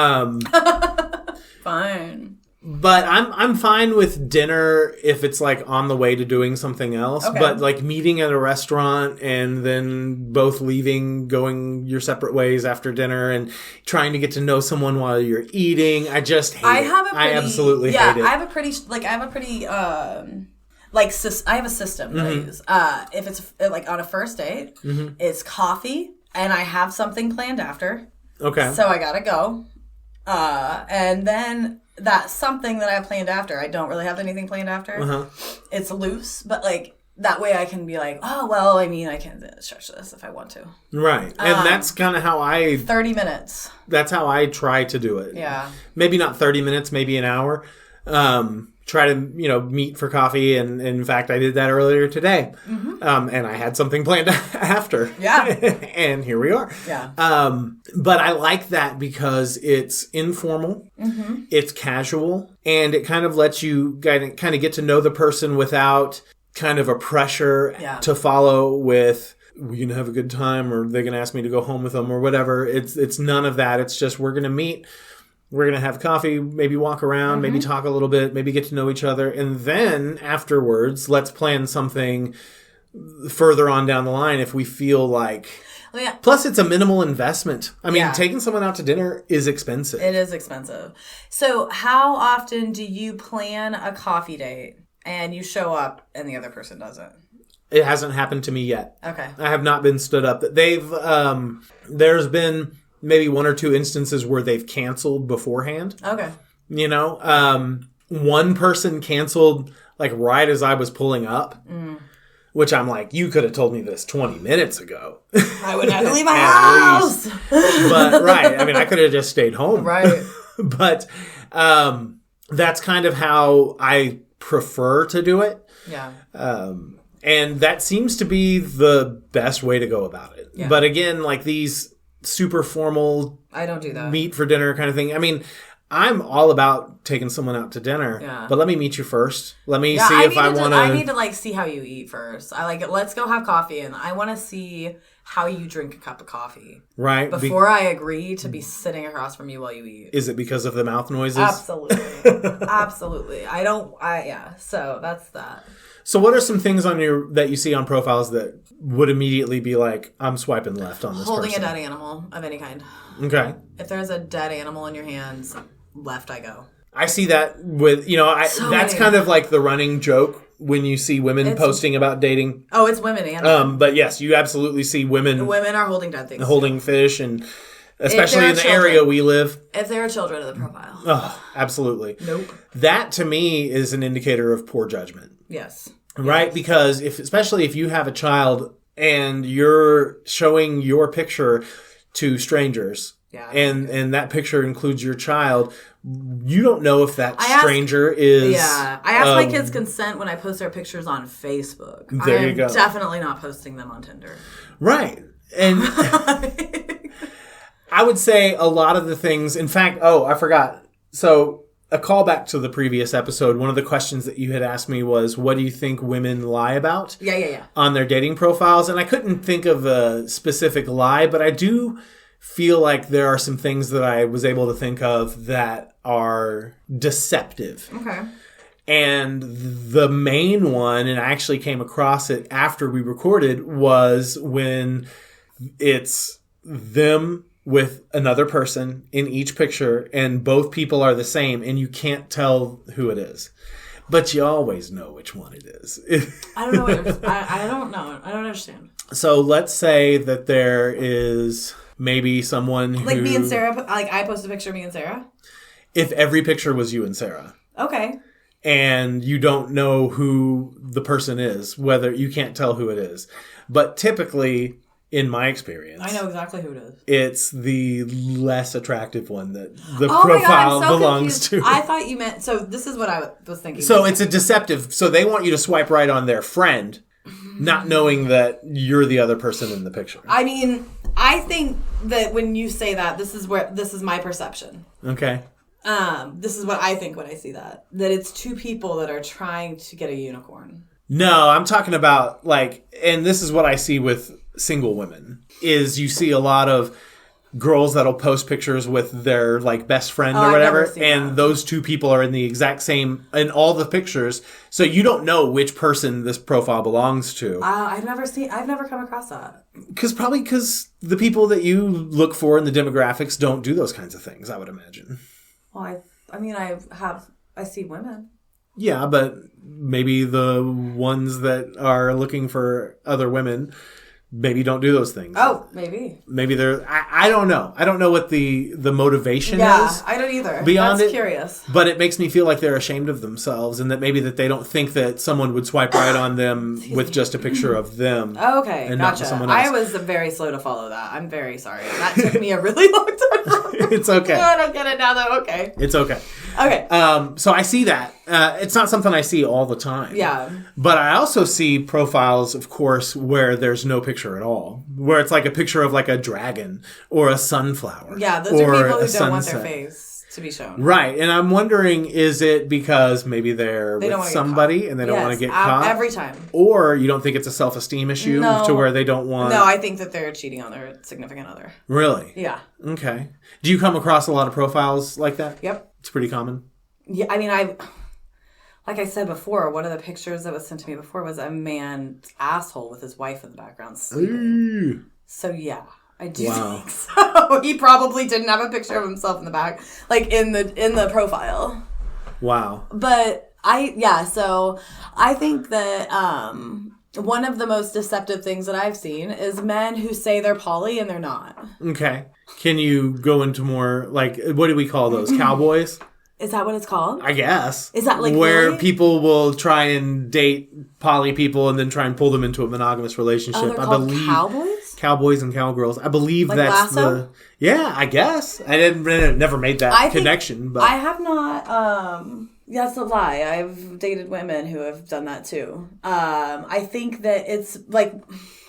fine. But I'm fine with dinner if it's like on the way to doing something else. Okay. But like meeting at a restaurant and then both leaving, going your separate ways after dinner and trying to get to know someone while you're eating, I just hate it. I absolutely hate it. I have a pretty I have a system that I use. If it's like on a first date, it's coffee and I have something planned after. Okay. So I gotta go. And then that something that I planned after, I don't really have anything planned after. It's loose, but like that way I can be like, oh, well, I mean, I can stretch this if I want to. Right. And that's kind of how 30 minutes. That's how I try to do it. Yeah. Maybe not 30 minutes, maybe an hour. try to, meet for coffee. And in fact, I did that earlier today. Mm-hmm. And I had something planned after. Yeah. And here we are. Yeah. But I like that because it's informal, it's casual, and it kind of lets you kind of get to know the person without kind of a pressure to follow with, we're going to have a good time, or they're going to ask me to go home with them, or whatever. It's none of that. It's just, we're going to meet, we're going to have coffee, maybe walk around, maybe talk a little bit, maybe get to know each other. And then afterwards, let's plan something further on down the line if we feel like... Plus, it's a minimal investment. I mean, taking someone out to dinner is expensive. It is expensive. So how often do you plan a coffee date and you show up and the other person doesn't? It hasn't happened to me yet. Okay. I have not been stood up. There's been maybe 1 or 2 instances where they've canceled beforehand. Okay. One person canceled like right as I was pulling up. Which I'm like, you could have told me this 20 minutes ago. I wouldn't have to leave my house. But, right. I mean, I could have just stayed home. Right. But that's kind of how I prefer to do it. Yeah. And that seems to be the best way to go about it. Yeah. But again, like these super formal... I don't do that. Meet for dinner kind of thing. I mean... I'm all about taking someone out to dinner, but let me meet you first. Let me see if I want to... I need to, like, see how you eat first. I like it. Let's go have coffee, and I want to see how you drink a cup of coffee. Right. Before I agree to be sitting across from you while you eat. Is it because of the mouth noises? Absolutely. Absolutely. So that's that. So what are some things that you see on profiles that would immediately be like, I'm swiping left on this Holding person? a dead animal of any kind. Okay. If there's a dead animal in your hands... left I go. I see that with, that's kind of like the running joke when you see women posting about dating. Oh, it's women and but yes, you absolutely see women. Women are holding dead things. Holding fish, and especially in the area we live. If there are children in the profile. Oh, absolutely. Nope. That to me is an indicator of poor judgment. Yes. Right? Yes. Because especially if you have a child and you're showing your picture to strangers. Yeah, and that picture includes your child. You don't know if that stranger is... Yeah. I ask my kids' consent when I post their pictures on Facebook. There you go. I'm definitely not posting them on Tinder. Right. And I would say a lot of the things... In fact, I forgot. So a callback to the previous episode, one of the questions that you had asked me was, what do you think women lie about? Yeah. On their dating profiles. And I couldn't think of a specific lie, but I do... feel like there are some things that I was able to think of that are deceptive. Okay. And the main one, and I actually came across it after we recorded, was when it's them with another person in each picture and both people are the same and you can't tell who it is. But you always know which one it is. I don't know. I don't know. I don't understand. So let's say that there is... maybe someone who... Like me and Sarah, like I post a picture of me and Sarah? If every picture was you and Sarah. Okay. And you don't know who the person is, whether you can't tell who it is. But typically, in my experience... I know exactly who it is. It's the less attractive one that the profile belongs to. I thought you meant... So this is what I was thinking. So it's a deceptive... So they want you to swipe right on their friend, not knowing that you're the other person in the picture. I mean... I think that when you say that, this is my perception. Okay. This is what I think when I see that it's two people that are trying to get a unicorn. No, I'm talking about and this is what I see with single women, is you see a lot of girls that'll post pictures with their best friend or whatever, and those two people are in the exact same in all the pictures, so you don't know which person this profile belongs to. I've never come across that. Because the people that you look for in the demographics don't do those kinds of things, I would imagine. Well, I see women. Yeah, but maybe the ones that are looking for other women maybe don't do those things. Oh, maybe. Maybe they're... I don't know. I don't know what the motivation is. Yeah, I don't either. Beyond That's curious. But it makes me feel like they're ashamed of themselves and that maybe that they don't think that someone would swipe right on them with just a picture of them. Okay, and gotcha. Not someone else. I was very slow to follow that. I'm very sorry. That took me a really long time. It's okay. I don't get it now, though. Okay. It's okay. Okay. So I see that. It's not something I see all the time. Yeah. But I also see profiles, of course, where there's no picture at all. Where it's like a picture of like a dragon or a sunflower. Yeah, those are people who don't want their face to be shown. Right. And I'm wondering, is it because maybe they're with somebody and they don't want to get caught? Every time. Or you don't think it's a self-esteem issue to where they don't want... No, I think that they're cheating on their significant other. Really? Yeah. Okay. Do you come across a lot of profiles like that? Yep. It's pretty common? Yeah, I mean, like I said before, one of the pictures that was sent to me before was a man's asshole with his wife in the background sleeping. Ooh. So, yeah. I do think so. He probably didn't have a picture of himself in the back, like in the profile. Wow. But so I think that one of the most deceptive things that I've seen is men who say they're poly and they're not. Okay. Can you go into more, like, what do we call those? Cowboys? Is that what it's called? I guess. Is that like where really? People will try and date poly people and then try and pull them into a monogamous relationship? Oh, they're called cowboys? Cowboys and cowgirls. I believe like that's Lasso? Yeah, I guess. I never made that connection. But I have not. That's a lie. I've dated women who have done that too. I think that it's like,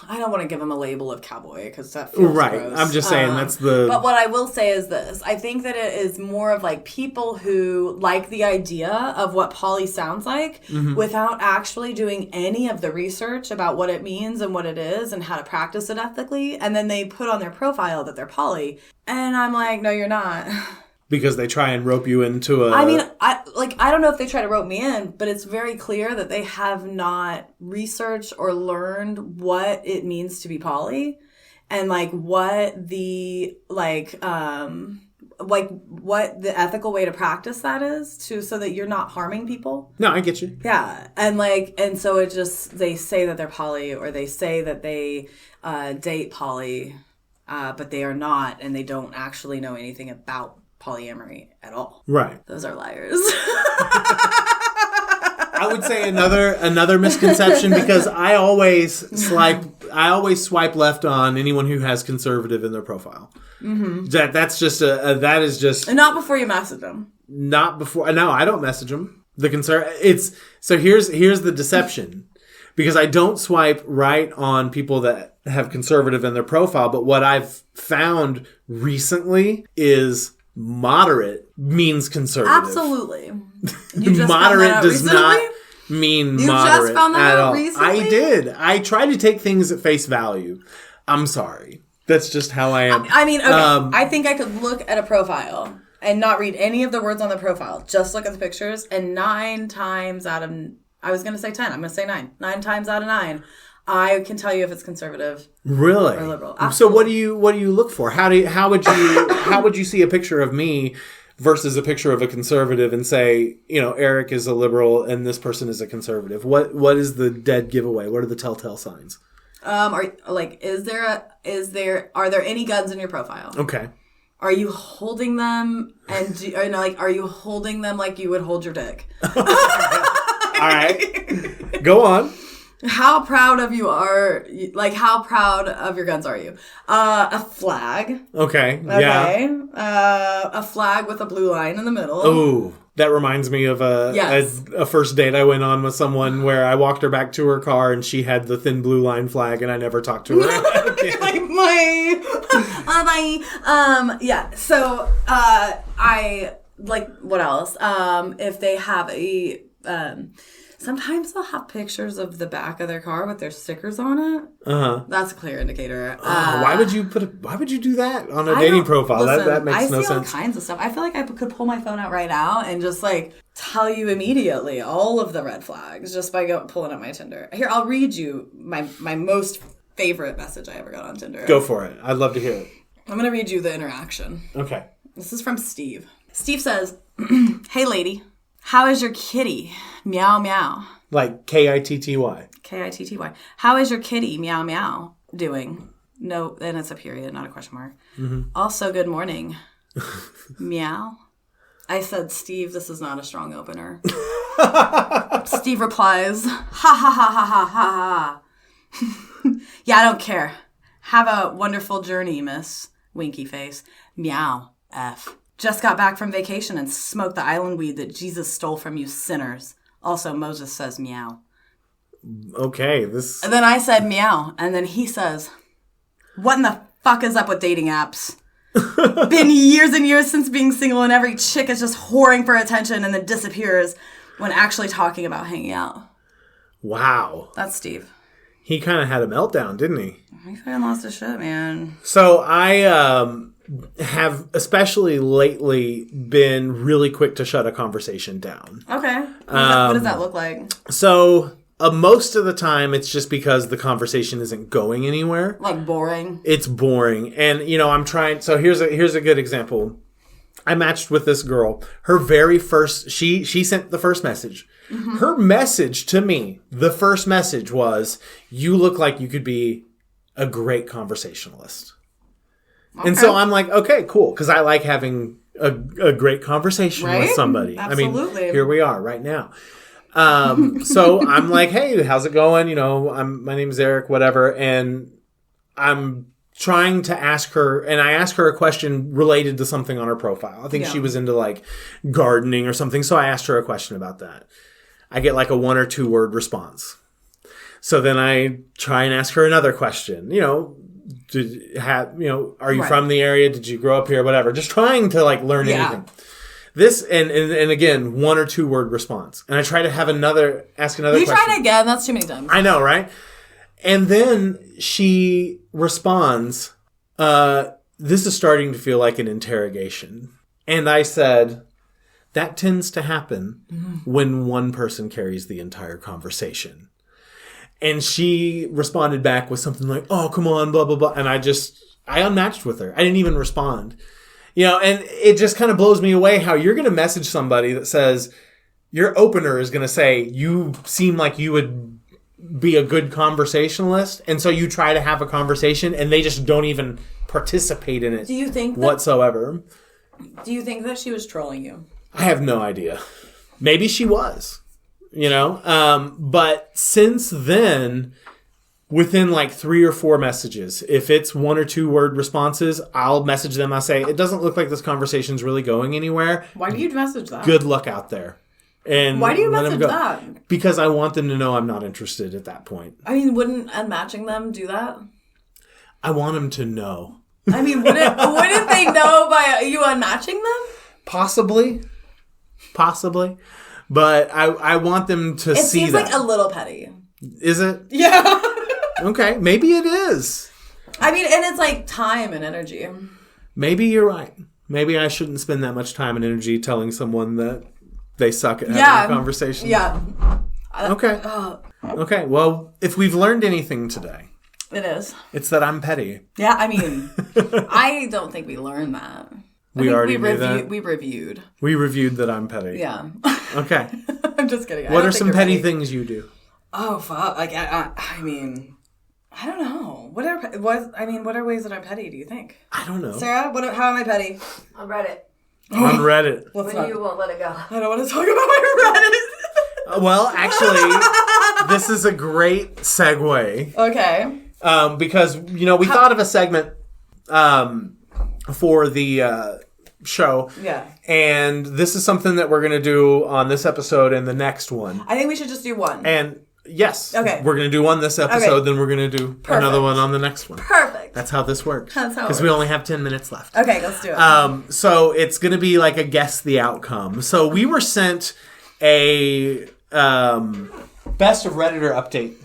I don't want to give them a label of cowboy because that feels gross. I'm just saying that's the... But what I will say is this. I think that it is more of like people who like the idea of what poly sounds like without actually doing any of the research about what it means and what it is and how to practice it ethically. And then they put on their profile that they're poly. And I'm like, no, you're not. Because they try and rope you into a... I mean, I don't know if they try to rope me in, but it's very clear that they have not researched or learned what it means to be poly and like what the what the ethical way to practice that is so that you're not harming people. No, I get you. Yeah. And so it just, they say that they're poly or they say that they date poly, but they are not, and they don't actually know anything about polyamory at all. Right. Those are liars. I would say another misconception, because I always swipe left on anyone who has conservative in their profile. Mm-hmm. That's just that is just... And not before you message them. Not before. No, I don't message them. So here's the deception. Because I don't swipe right on people that have conservative in their profile, but what I've found recently is moderate means conservative. Absolutely. You just moderate found that out does recently? not mean you moderate just found that at out all. recently? I did. I try to take things at face value. I'm sorry. That's just how I am. I mean, okay. I think I could look at a profile and not read any of the words on the profile. Just look at the pictures, and 9 times out of... I was going to say 10. I'm going to say 9. 9 times out of 9, I can tell you if it's conservative, really, or liberal. Absolutely. So what do you look for? How would you see a picture of me versus a picture of a conservative and say, Eric is a liberal and this person is a conservative? What is the dead giveaway? What are the telltale signs? Are there any guns in your profile? Okay. Are you holding them are you holding them like you would hold your dick? All right. Go on. How proud of you are, how proud of your guns are you? A flag. Okay. Yeah. A flag with a blue line in the middle. Oh, that reminds me of a first date I went on with someone where I walked her back to her car and she had the thin blue line flag and I never talked to her. Yeah. So, what else? If they have sometimes they'll have pictures of the back of their car with their stickers on it. Uh-huh. That's a clear indicator. Why would you do that on a dating profile? Listen, that makes no sense. I see all kinds of stuff. I feel like I could pull my phone out right now and just tell you immediately all of the red flags just by pulling up my Tinder. Here, I'll read you my most favorite message I ever got on Tinder. Go for it. I'd love to hear it. I'm going to read you the interaction. Okay. This is from Steve. Steve says, "Hey lady, how is your kitty? Meow meow." Like Kitty. Kitty. How is your kitty? Meow meow doing? No, then it's a period, not a question mark. Mm-hmm. Also, good morning. Meow. I said, Steve, this is not a strong opener. Steve replies, ha ha ha ha ha ha ha. Yeah, I don't care. Have a wonderful journey, miss. Winky face. Meow. F. Just got back from vacation and smoked the island weed that Jesus stole from you sinners. Also, Moses says meow. Okay, And then I said meow. And then he says, what in the fuck is up with dating apps? Been years and years since being single and every chick is just whoring for attention and then disappears when actually talking about hanging out. Wow. That's Steve. He kind of had a meltdown, didn't he? He fucking lost his shit, man. So I have especially lately been really quick to shut a conversation down. Okay. What does that look like? So most of the time it's just because the conversation isn't going anywhere. Like boring? It's boring. And, I'm trying. So here's a good example. I matched with this girl. Her very first, she sent the first message. Mm-hmm. Her message to me, the first message was, you look like you could be a great conversationalist. Okay. And so I'm like, okay, cool. Because I like having a great conversation with somebody. Absolutely. I mean, here we are right now. So I'm like, hey, how's it going? My name's Eric, whatever. And I'm trying to ask her, and I asked her a question related to something on her profile. I think she was into like gardening or something. So I asked her a question about that. I get like a 1 or 2 word response. So then I try and ask her another question. Are you from the area? Did you grow up here? Whatever. Just trying to like learn anything. This and again, 1 or 2 word response. And I try to have ask another question. You tried again. That's too many times. I know, right? And then she responds, this is starting to feel like an interrogation. And I said, that tends to happen when one person carries the entire conversation. And she responded back with something like, oh, come on, blah, blah, blah. And I unmatched with her. I didn't even respond. And it just kind of blows me away how you're going to message somebody that says, your opener is going to say, you seem like you would be a good conversationalist. And so you try to have a conversation and they just don't even participate in it. Do you think whatsoever? Do you think that she was trolling you? I have no idea. Maybe she was, but since then, within like 3 or 4 messages, if it's 1 or 2 word responses, I'll message them. I say, it doesn't look like this conversation's really going anywhere. Why do you message that? Good luck out there. And why do you message that? Because I want them to know I'm not interested at that point. I mean, wouldn't unmatching them do that? I want them to know. I mean, wouldn't they know by you unmatching them? Possibly. But I want them to see that. It seems like a little petty. Is it? Yeah. Okay, maybe it is. I mean, and it's like time and energy. Maybe you're right. Maybe I shouldn't spend that much time and energy telling someone that they suck at having a conversation. Yeah. Okay. Okay, well, if we've learned anything today, it is. It's that I'm petty. Yeah, I mean, I don't think we learned that. We already knew that? We reviewed. We reviewed that I'm petty. Yeah. Okay. I'm just kidding. What are some petty things you do? Oh, fuck. Like, I mean, I don't know. What are ways that I'm petty, do you think? I don't know. Sarah, how am I petty? On Reddit. On Reddit. You won't let it go. I don't want to talk about my Reddit. Well, actually, this is a great segue. Okay. Because, we thought of a segment for the show. Yeah. And this is something that we're going to do on this episode and the next one. I think we should just do one. And yes. Okay. We're going to do one this episode, then we're going to do another one on the next one. Perfect. That's how this works. That's how it works. Because we only have 10 minutes left. Okay, let's do it. So it's going to be like a guess the outcome. So we were sent a best of Redditor update.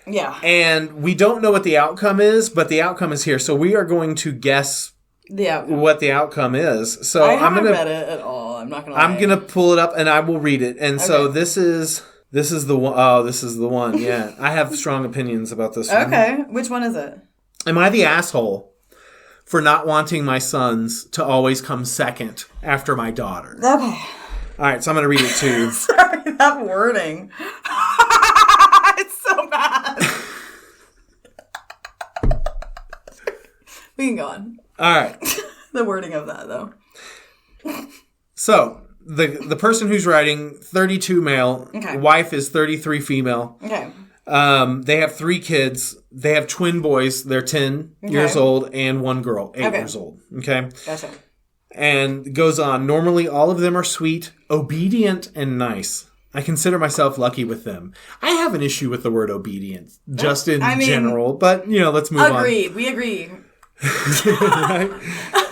Yeah. And we don't know what the outcome is, but the outcome is here. So we are going to guess what the outcome is. So I haven't read it at all. I'm not gonna lie. I'm gonna pull it up and I will read it. And so this is the one. Oh, this is the one. Yeah, I have strong opinions about this one. Okay, which one is it? Am I the asshole for not wanting my sons to always come second after my daughter? Okay. All right, so I'm gonna read it to you. Sorry, that wording. It's so bad. We can go on. All right. The wording of that, though. So, the person who's writing, 32 male. Okay. Wife is 33 female. Okay. They have 3 kids. They have twin boys. They're 10 years old and 1 girl, 8 years old. Okay. Gotcha. And goes on, normally all of them are sweet, obedient, and nice. I consider myself lucky with them. I have an issue with the word obedient, just in general, but, let's move on. Agreed. We agree. Right?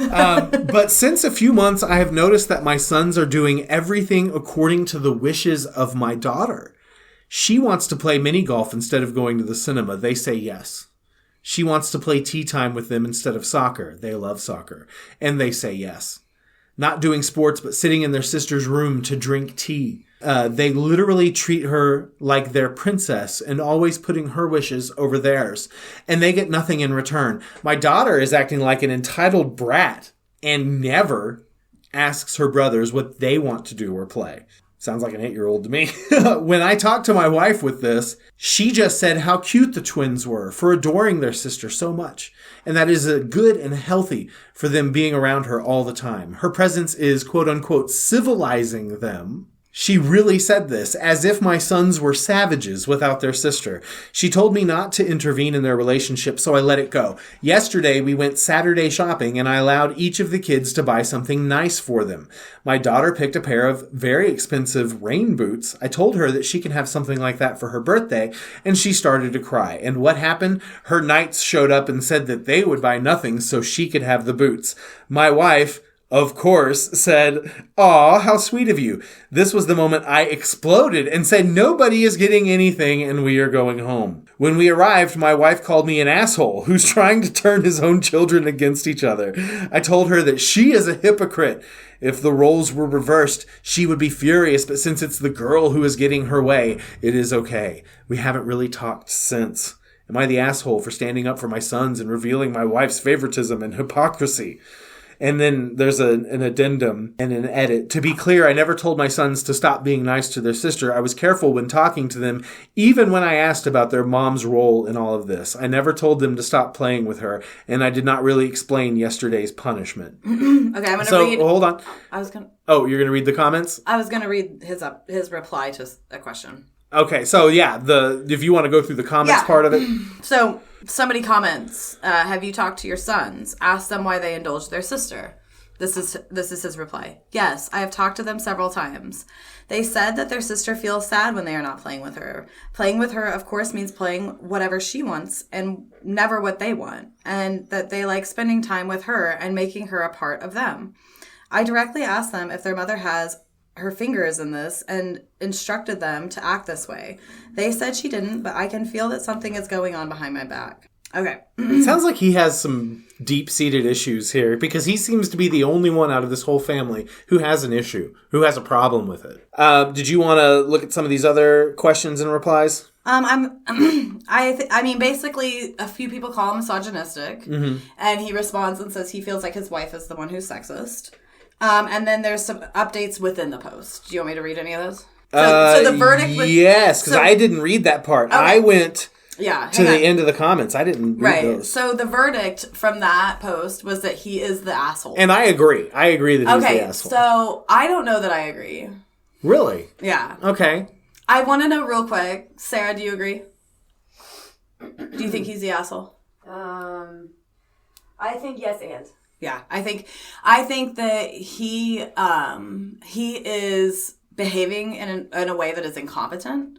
But since a few months, I have noticed that my sons are doing everything according to the wishes of my daughter. She wants to play mini golf instead of going to the cinema. They say yes. She wants to play tea time with them instead of soccer. They love soccer. And they say yes. Not doing sports, but sitting in their sister's room to drink tea. They literally treat her like their princess and always putting her wishes over theirs. And they get nothing in return. My daughter is acting like an entitled brat and never asks her brothers what they want to do or play. Sounds like an 8-year-old to me. When I talked to my wife with this, she just said how cute the twins were for adoring their sister so much. And that is good and healthy for them being around her all the time. Her presence is, quote unquote, civilizing them. She really said this, as if my sons were savages without their sister. She told me not to intervene in their relationship, so I let it go. Yesterday, we went Saturday shopping, and I allowed each of the kids to buy something nice for them. My daughter picked a pair of very expensive rain boots. I told her that she can have something like that for her birthday, and she started to cry. And what happened? Her knights showed up and said that they would buy nothing so she could have the boots. My wife, of course, said, "Aw, how sweet of you." This was the moment I exploded and said nobody is getting anything and we are going home. When we arrived, my wife called me an asshole who's trying to turn his own children against each other. I told her that she is a hypocrite. If the roles were reversed, she would be furious, but since it's the girl who is getting her way, it is okay. We haven't really talked since. Am I the asshole for standing up for my sons and revealing my wife's favoritism and hypocrisy? And then there's an addendum and an edit. To be clear, I never told my sons to stop being nice to their sister. I was careful when talking to them, even when I asked about their mom's role in all of this. I never told them to stop playing with her, and I did not really explain yesterday's punishment. Okay, I'm going to read... So, hold on. Oh, you're going to read the comments? I was going to read his reply to a question. Okay, so yeah, if you want to go through the comments part of it. So somebody comments, have you talked to your sons? Ask them why they indulged their sister. This is his reply. Yes, I have talked to them several times. They said that their sister feels sad when they are not playing with her. Playing with her, of course, means playing whatever she wants and never what they want. And that they like spending time with her and making her a part of them. I directly asked them if their mother has her fingers in this and instructed them to act this way. They said she didn't, but I can feel that something is going on behind my back. Okay. It sounds like he has some deep-seated issues here because he seems to be the only one out of this whole family who has an issue, who has a problem with it. Did you want to look at some of these other questions and replies? Basically, a few people call him misogynistic, and he responds and says he feels like his wife is the one who's sexist. And then there's some updates within the post. Do you want me to read any of those? So the verdict... Yes, because I didn't read that part. Okay. I went to the end of the comments. I didn't read those. So the verdict from that post was that he is the asshole. And I agree. I agree that he's the asshole. So I don't know that I agree. Really? Yeah. Okay. I want to know real quick. Sarah, do you agree? Do you think he's the asshole? I think yes and. Yeah, I think that he is behaving in a way that is incompetent.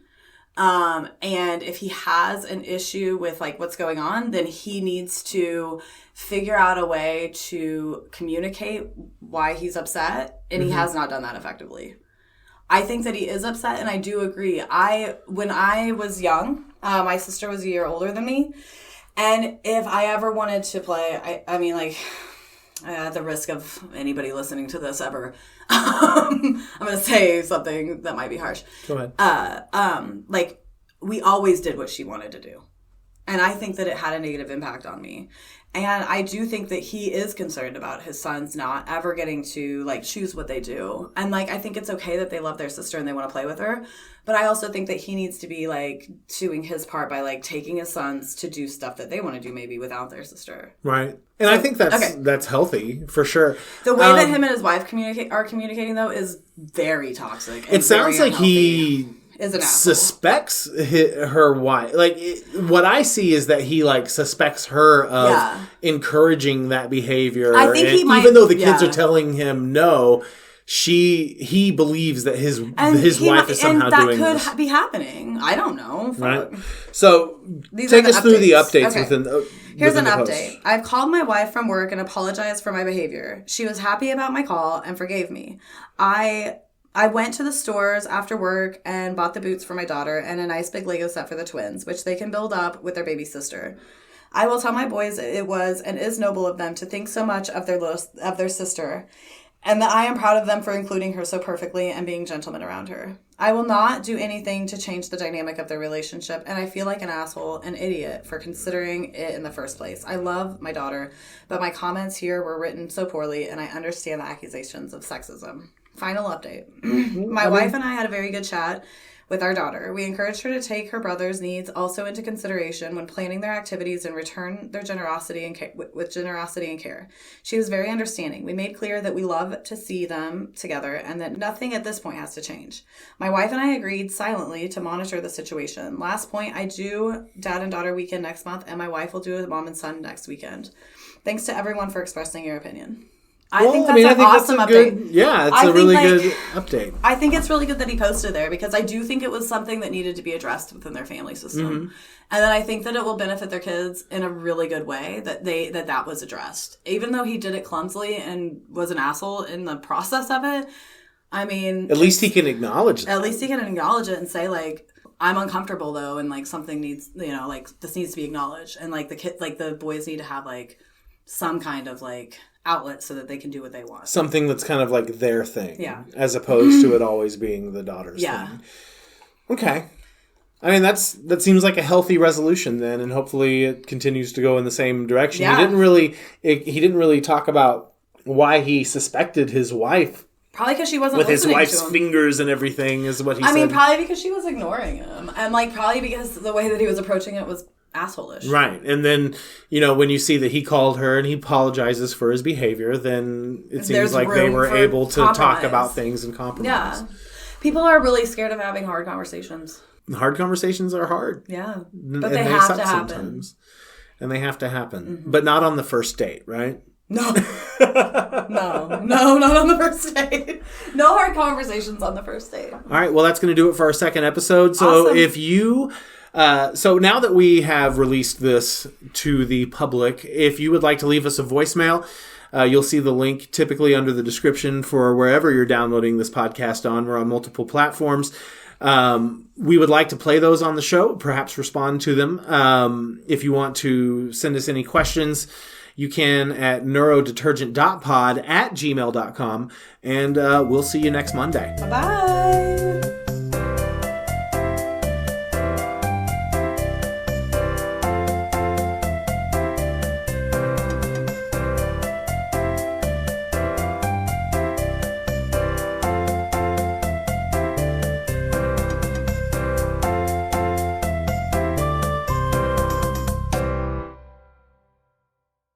And if he has an issue with like what's going on, then he needs to figure out a way to communicate why he's upset, and he has not done that effectively. I think that he is upset, and I do agree. When I was young, my sister was a year older than me, and if I ever wanted to play, at the risk of anybody listening to this ever, I'm going to say something that might be harsh. Go ahead. We always did what she wanted to do. And I think that it had a negative impact on me. And I do think that he is concerned about his sons not ever getting to, choose what they do. And, I think it's okay that they love their sister and they want to play with her. But I also think that he needs to be, doing his part by, taking his sons to do stuff that they want to do maybe without their sister. Right. And I think that's healthy, for sure. The way that him and his wife are communicating, though, is very toxic. It sounds like he is an asshole. Suspects her wife. Like, what I see is that he, like, suspects her of encouraging that behavior. I think he might, even though the kids are telling him no, he believes that his wife is somehow doing this. That could be happening. I don't know. Right. So, take us through the updates within Here's an within the update. post. I've called my wife from work and apologized for my behavior. She was happy about my call and forgave me. I went to the stores after work and bought the boots for my daughter and a nice big Lego set for the twins, which they can build up with their baby sister. I will tell my boys it was and is noble of them to think so much of their sister, and that I am proud of them for including her so perfectly and being gentlemen around her. I will not do anything to change the dynamic of their relationship, and I feel like an asshole, an idiot, for considering it in the first place. I love my daughter, but my comments here were written so poorly, and I understand the accusations of sexism. Final update. My wife and I had a very good chat with our daughter. We encouraged her to take her brother's needs also into consideration when planning their activities and return their generosity and with generosity and care. She was very understanding. We made clear that we love to see them together and that nothing at this point has to change. My wife and I agreed silently to monitor the situation. Last point, I do dad and daughter weekend next month, and my wife will do a mom and son next weekend. Thanks to everyone for expressing your opinion. I think that's an awesome update. It's a really good update. I think it's really good that he posted there because I do think it was something that needed to be addressed within their family system. Mm-hmm. And then I think that it will benefit their kids in a really good way that that was addressed. Even though he did it clumsily and was an asshole in the process of it, I mean... At least he can acknowledge that. At least he can acknowledge it and say, like, I'm uncomfortable, though, and, like, something needs, like, this needs to be acknowledged. And, like, the boys need to have, like, some kind of, like... outlet so that they can do what they want. Something that's kind of like their thing. Yeah. As opposed to it always being the daughter's thing. Okay. I mean, that seems like a healthy resolution then, and hopefully it continues to go in the same direction. Yeah. He didn't really talk about why he suspected his wife. Probably because she wasn't listening to him. With his wife's fingers and everything is what he said. I mean, probably because she was ignoring him. And, like, probably because the way that he was approaching it was asshole-ish. Right. And then, when you see that he called her and he apologizes for his behavior, then it seems like they were able to talk about things and compromise. Yeah. People are really scared of having hard conversations. Hard conversations are hard. Yeah. But they have to happen. Sometimes. And they have to happen. Mm-hmm. But not on the first date, right? No. No, not on the first date. No hard conversations on the first date. All right. Well, that's going to do it for our second episode. So awesome. If you... So now that we have released this to the public, if you would like to leave us a voicemail, you'll see the link typically under the description for wherever you're downloading this podcast on. We're on multiple platforms. We would like to play those on the show, perhaps respond to them. If you want to send us any questions, you can at neurodetergent.pod@gmail.com. And we'll see you next Monday. Bye-bye.